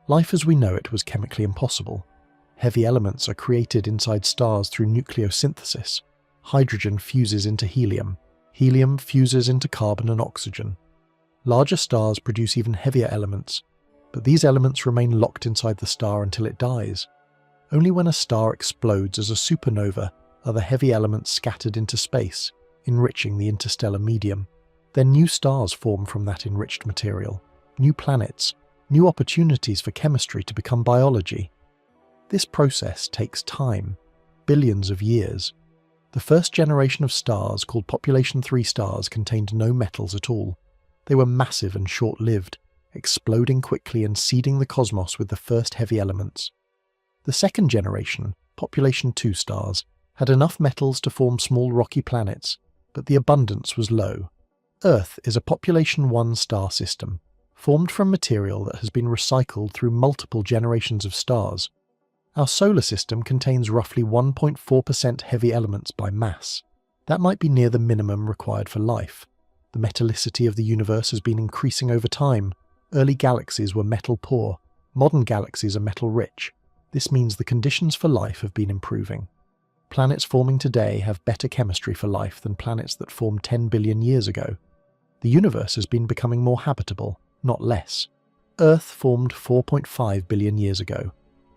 Life as we know it was chemically impossible. Heavy elements are created inside stars through nucleosynthesis. Hydrogen fuses into helium. Helium fuses into carbon and oxygen. Larger stars produce even heavier elements, but these elements remain locked inside the star until it dies. Only when a star explodes as a supernova are the heavy elements scattered into space, enriching the interstellar medium. Then new stars form from that enriched material, new planets, new opportunities for chemistry to become biology. This process takes time, billions of years. The first generation of stars, called Population 3 stars, contained no metals at all. They were massive and short-lived, exploding quickly and seeding the cosmos with the first heavy elements. The second generation, Population 2 stars, had enough metals to form small rocky planets, but the abundance was low. Earth is a Population 1 star system, formed from material that has been recycled through multiple generations of stars. Our solar system contains roughly 1.4% heavy elements by mass. That might be near the minimum required for life. The metallicity of the universe has been increasing over time. Early galaxies were metal poor. Modern galaxies are metal rich. This means the conditions for life have been improving. Planets forming today have better chemistry for life than planets that formed 10 billion years ago. The universe has been becoming more habitable, not less. Earth formed 4.5 billion years ago.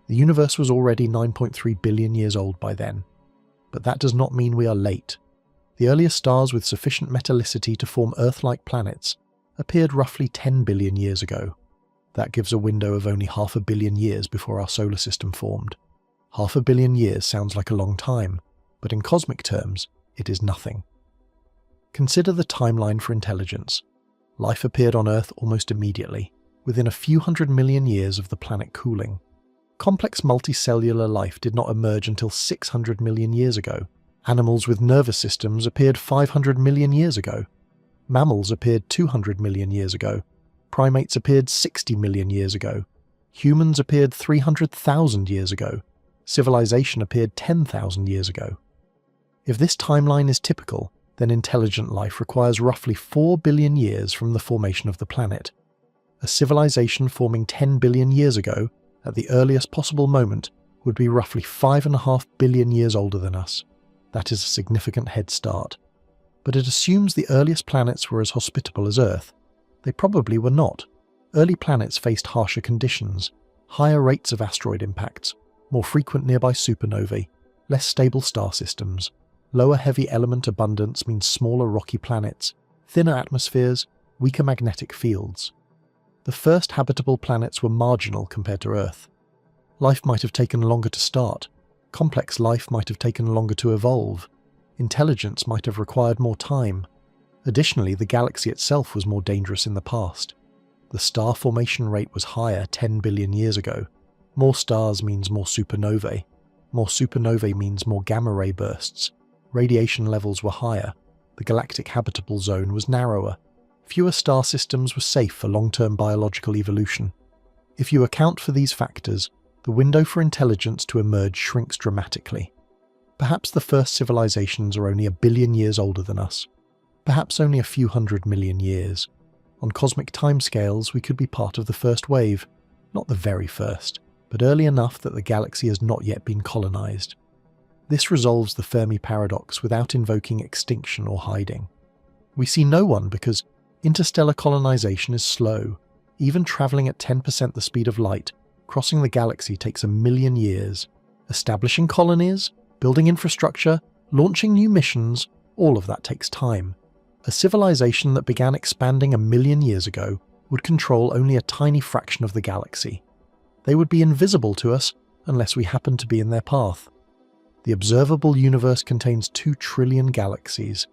The universe was already 9.3 billion years old by then. But that does not mean we are late. The earliest stars with sufficient metallicity to form Earth-like planets appeared roughly 10 billion years ago. That gives a window of only 500 million years before our solar system formed. 500 million years sounds like a long time, but in cosmic terms, it is nothing. Consider the timeline for intelligence. Life appeared on Earth almost immediately, within a few 100 million years of the planet cooling. Complex multicellular life did not emerge until 600 million years ago. Animals with nervous systems appeared 500 million years ago. Mammals appeared 200 million years ago. Primates appeared 60 million years ago. Humans appeared 300,000 years ago. Civilization appeared 10,000 years ago. If this timeline is typical, then intelligent life requires roughly 4 billion years from the formation of the planet. A civilization forming 10 billion years ago, at the earliest possible moment, would be roughly 5.5 billion years older than us. That is a significant head start. But it assumes the earliest planets were as hospitable as Earth. They probably were not. Early planets faced harsher conditions, higher rates of asteroid impacts, more frequent nearby supernovae, less stable star systems. Lower heavy element abundance means smaller rocky planets, thinner atmospheres, weaker magnetic fields. The first habitable planets were marginal compared to Earth. Life might have taken longer to start. Complex life might have taken longer to evolve. Intelligence might have required more time. Additionally, the galaxy itself was more dangerous in the past. The star formation rate was higher 10 billion years ago. More stars means more supernovae. More supernovae means more gamma-ray bursts. Radiation levels were higher. The galactic habitable zone was narrower. Fewer star systems were safe for long-term biological evolution. If you account for these factors, the window for intelligence to emerge shrinks dramatically. Perhaps the first civilizations are only 1 billion years older than us. Perhaps only a few 100 million years. On cosmic timescales, we could be part of the first wave. Not the very first, but early enough that the galaxy has not yet been colonized. This resolves the Fermi Paradox without invoking extinction or hiding. We see no one because interstellar colonization is slow. Even travelling at 10% the speed of light, crossing the galaxy takes 1 million years. Establishing colonies, building infrastructure, launching new missions, all of that takes time. A civilization that began expanding 1 million years ago would control only a tiny fraction of the galaxy. They would be invisible to us unless we happen to be in their path. The observable universe contains 2 trillion galaxies.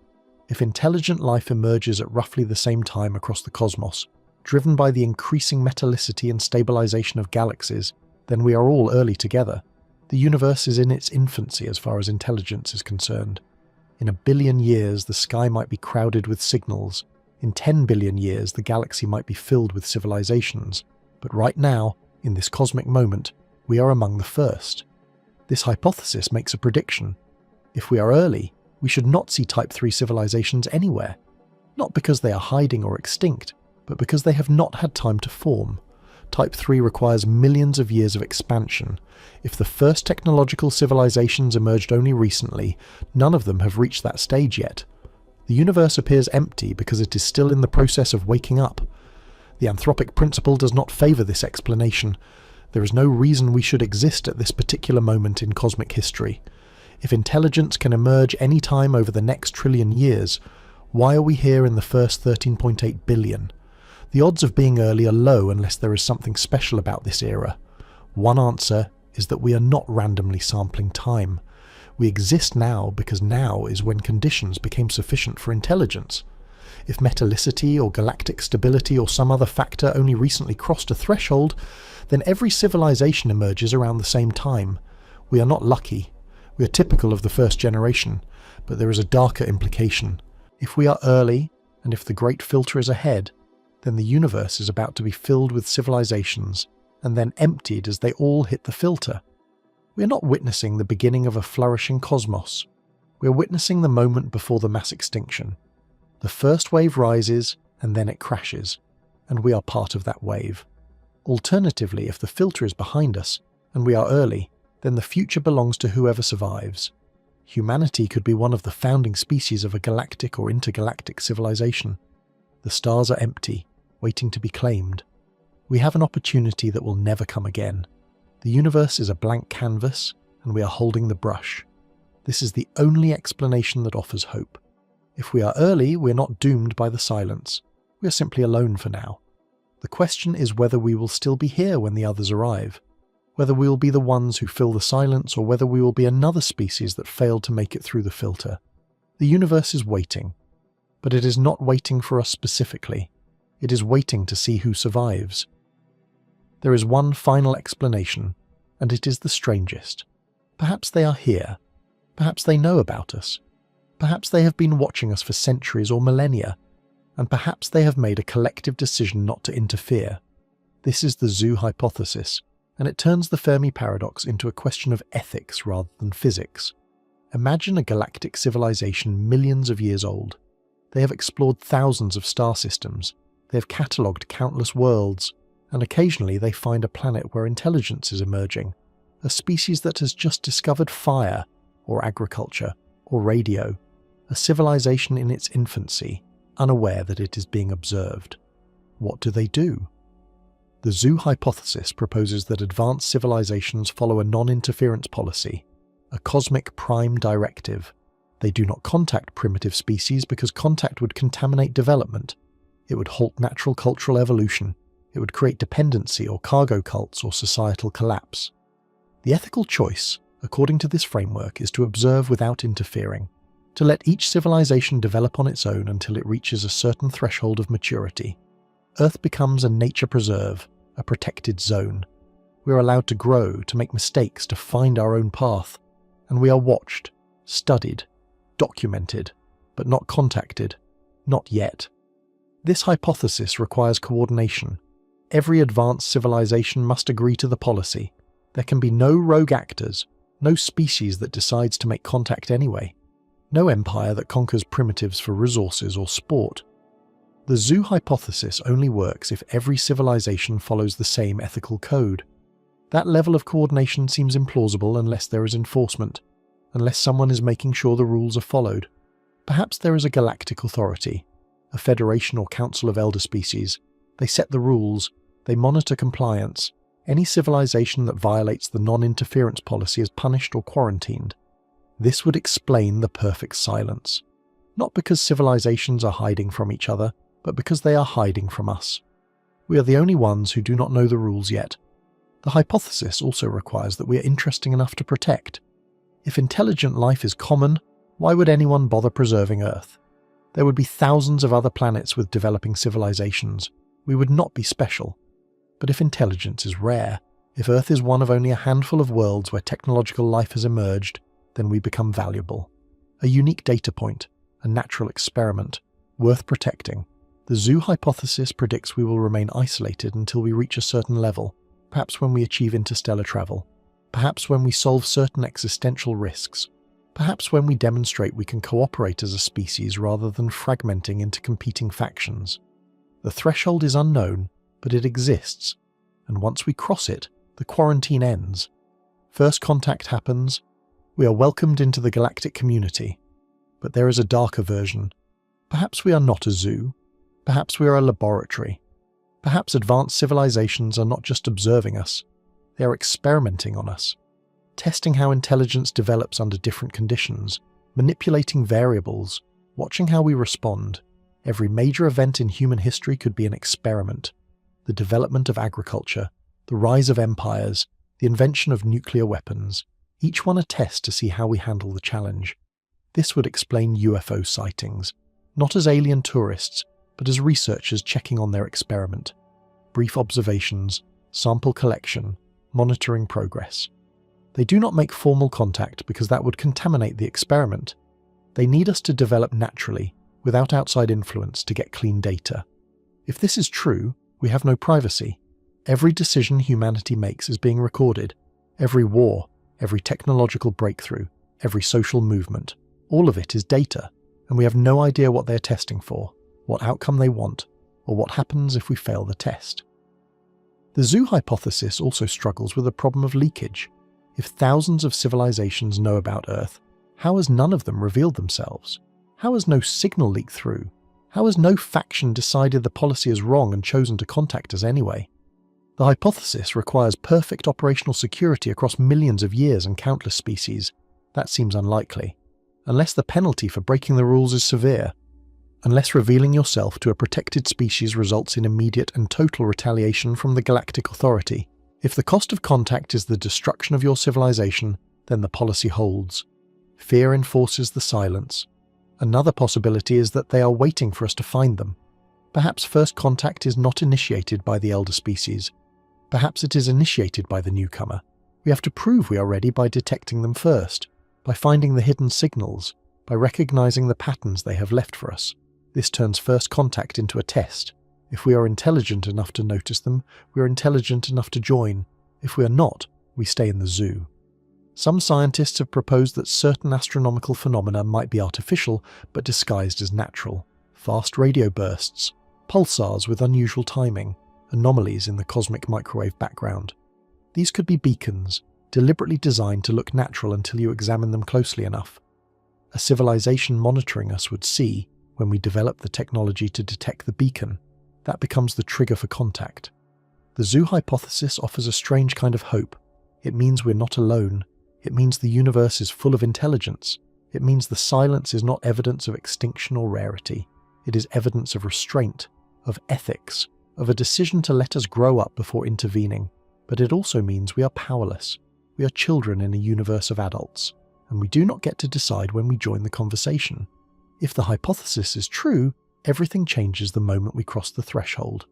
If intelligent life emerges at roughly the same time across the cosmos, driven by the increasing metallicity and stabilization of galaxies, then we are all early together. The universe is in its infancy as far as intelligence is concerned. In 1 billion years, the sky might be crowded with signals. In 10 billion years, the galaxy might be filled with civilizations. But right now, in this cosmic moment, we are among the first. This hypothesis makes a prediction. If we are early, we should not see Type 3 civilizations anywhere. Not because they are hiding or extinct, but because they have not had time to form. Type 3 requires millions of years of expansion. If the first technological civilizations emerged only recently, none of them have reached that stage yet. The universe appears empty because it is still in the process of waking up. The anthropic principle does not favour this explanation. There is no reason we should exist at this particular moment in cosmic history. If intelligence can emerge any time over the next trillion years, why are we here in the first 13.8 billion? The odds of being early are low unless there is something special about this era. One answer is that we are not randomly sampling time. We exist now because now is when conditions became sufficient for intelligence. If metallicity or galactic stability or some other factor only recently crossed a threshold, then every civilization emerges around the same time. We are not lucky. We are typical of the first generation, but there is a darker implication. If we are early, and if the great filter is ahead, then the universe is about to be filled with civilizations, and then emptied as they all hit the filter. We are not witnessing the beginning of a flourishing cosmos. We are witnessing the moment before the mass extinction. The first wave rises, and then it crashes, and we are part of that wave. Alternatively, if the filter is behind us, and we are early, then the future belongs to whoever survives. Humanity could be one of the founding species of a galactic or intergalactic civilization. The stars are empty, waiting to be claimed. We have an opportunity that will never come again. The universe is a blank canvas, and we are holding the brush. This is the only explanation that offers hope. If we are early, we are not doomed by the silence. We are simply alone for now. The question is whether we will still be here when the others arrive, whether we will be the ones who fill the silence or whether we will be another species that failed to make it through the filter. The universe is waiting, but it is not waiting for us specifically. It is waiting to see who survives. There is one final explanation, and it is the strangest. Perhaps they are here. Perhaps they know about us. Perhaps they have been watching us for centuries or millennia, and perhaps they have made a collective decision not to interfere. This is the zoo hypothesis, and it turns the Fermi Paradox into a question of ethics rather than physics. Imagine a galactic civilization millions of years old. They have explored thousands of star systems, they have catalogued countless worlds, and occasionally they find a planet where intelligence is emerging, a species that has just discovered fire, or agriculture, or radio, a civilization in its infancy, unaware that it is being observed. What do they do? The zoo hypothesis proposes that advanced civilizations follow a non-interference policy, a cosmic prime directive. They do not contact primitive species because contact would contaminate development. It would halt natural cultural evolution. It would create dependency or cargo cults or societal collapse. The ethical choice, according to this framework, is to observe without interfering, to let each civilization develop on its own until it reaches a certain threshold of maturity. Earth becomes a nature preserve, a protected zone. We are allowed to grow, to make mistakes, to find our own path, and we are watched, studied, documented, but not contacted. Not yet. This hypothesis requires coordination. Every advanced civilization must agree to the policy. There can be no rogue actors, no species that decides to make contact anyway, no empire that conquers primitives for resources or sport. The zoo hypothesis only works if every civilization follows the same ethical code. That level of coordination seems implausible unless there is enforcement, unless someone is making sure the rules are followed. Perhaps there is a galactic authority, a federation or council of elder species. They set the rules, they monitor compliance. Any civilization that violates the non-interference policy is punished or quarantined. This would explain the perfect silence. Not because civilizations are hiding from each other, but because they are hiding from us. We are the only ones who do not know the rules yet. The hypothesis also requires that we are interesting enough to protect. If intelligent life is common, why would anyone bother preserving Earth? There would be thousands of other planets with developing civilizations. We would not be special. But if intelligence is rare, if Earth is one of only a handful of worlds where technological life has emerged, then we become valuable. A unique data point, a natural experiment, worth protecting. The zoo hypothesis predicts we will remain isolated until we reach a certain level, perhaps when we achieve interstellar travel, perhaps when we solve certain existential risks, perhaps when we demonstrate we can cooperate as a species rather than fragmenting into competing factions. The threshold is unknown, but it exists, and once we cross it, the quarantine ends. First contact happens, we are welcomed into the galactic community. But there is a darker version. Perhaps we are not a zoo. Perhaps we are a laboratory. Perhaps advanced civilizations are not just observing us, they are experimenting on us, testing how intelligence develops under different conditions, manipulating variables, watching how we respond. Every major event in human history could be an experiment. The development of agriculture, the rise of empires, the invention of nuclear weapons, each one a test to see how we handle the challenge. This would explain UFO sightings, not as alien tourists, but as researchers checking on their experiment. Brief observations, sample collection, monitoring progress. They do not make formal contact because that would contaminate the experiment. They need us to develop naturally, without outside influence, to get clean data. If this is true, we have no privacy. Every decision humanity makes is being recorded. Every war, every technological breakthrough, every social movement, all of it is data, and we have no idea what they're testing for, what outcome they want, or what happens if we fail the test. The zoo hypothesis also struggles with the problem of leakage. If thousands of civilizations know about Earth, how has none of them revealed themselves? How has no signal leaked through? How has no faction decided the policy is wrong and chosen to contact us anyway? The hypothesis requires perfect operational security across millions of years and countless species. That seems unlikely. Unless the penalty for breaking the rules is severe. Unless revealing yourself to a protected species results in immediate and total retaliation from the galactic authority. If the cost of contact is the destruction of your civilization, then the policy holds. Fear enforces the silence. Another possibility is that they are waiting for us to find them. Perhaps first contact is not initiated by the elder species. Perhaps it is initiated by the newcomer. We have to prove we are ready by detecting them first, by finding the hidden signals, by recognizing the patterns they have left for us. This turns first contact into a test. If we are intelligent enough to notice them, we are intelligent enough to join. If we are not, we stay in the zoo. Some scientists have proposed that certain astronomical phenomena might be artificial but disguised as natural. Fast radio bursts, pulsars with unusual timing, anomalies in the cosmic microwave background. These could be beacons, deliberately designed to look natural until you examine them closely enough. A civilization monitoring us would see, when we develop the technology to detect the beacon, that becomes the trigger for contact. The zoo hypothesis offers a strange kind of hope. It means we're not alone. It means the universe is full of intelligence. It means the silence is not evidence of extinction or rarity. It is evidence of restraint, of ethics, of a decision to let us grow up before intervening. But it also means we are powerless. We are children in a universe of adults, and we do not get to decide when we join the conversation. If the hypothesis is true, everything changes the moment we cross the threshold.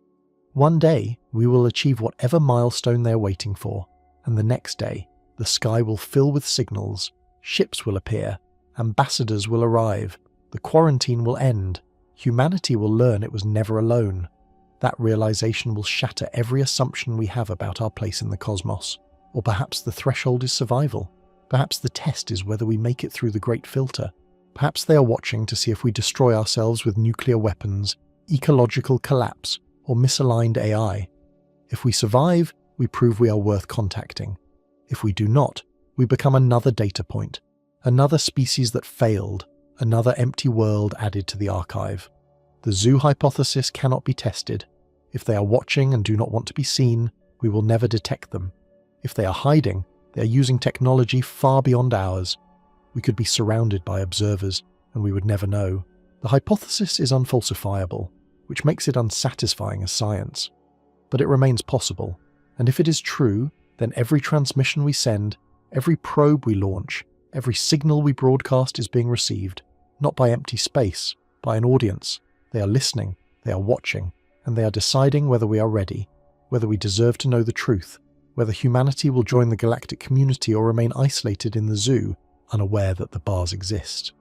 One day, we will achieve whatever milestone they are waiting for, and the next day, the sky will fill with signals, ships will appear, ambassadors will arrive, the quarantine will end, humanity will learn it was never alone. That realization will shatter every assumption we have about our place in the cosmos. Or perhaps the threshold is survival. Perhaps the test is whether we make it through the great filter. Perhaps they are watching to see if we destroy ourselves with nuclear weapons, ecological collapse, or misaligned AI. If we survive, we prove we are worth contacting. If we do not, we become another data point, another species that failed, another empty world added to the archive. The zoo hypothesis cannot be tested. If they are watching and do not want to be seen, we will never detect them. If they are hiding, they are using technology far beyond ours. We could be surrounded by observers, and we would never know. The hypothesis is unfalsifiable, which makes it unsatisfying as science. But it remains possible, and if it is true, then every transmission we send, every probe we launch, every signal we broadcast is being received, not by empty space, by an audience. They are listening, they are watching, and they are deciding whether we are ready, whether we deserve to know the truth, whether humanity will join the galactic community or remain isolated in the zoo, unaware that the bars exist.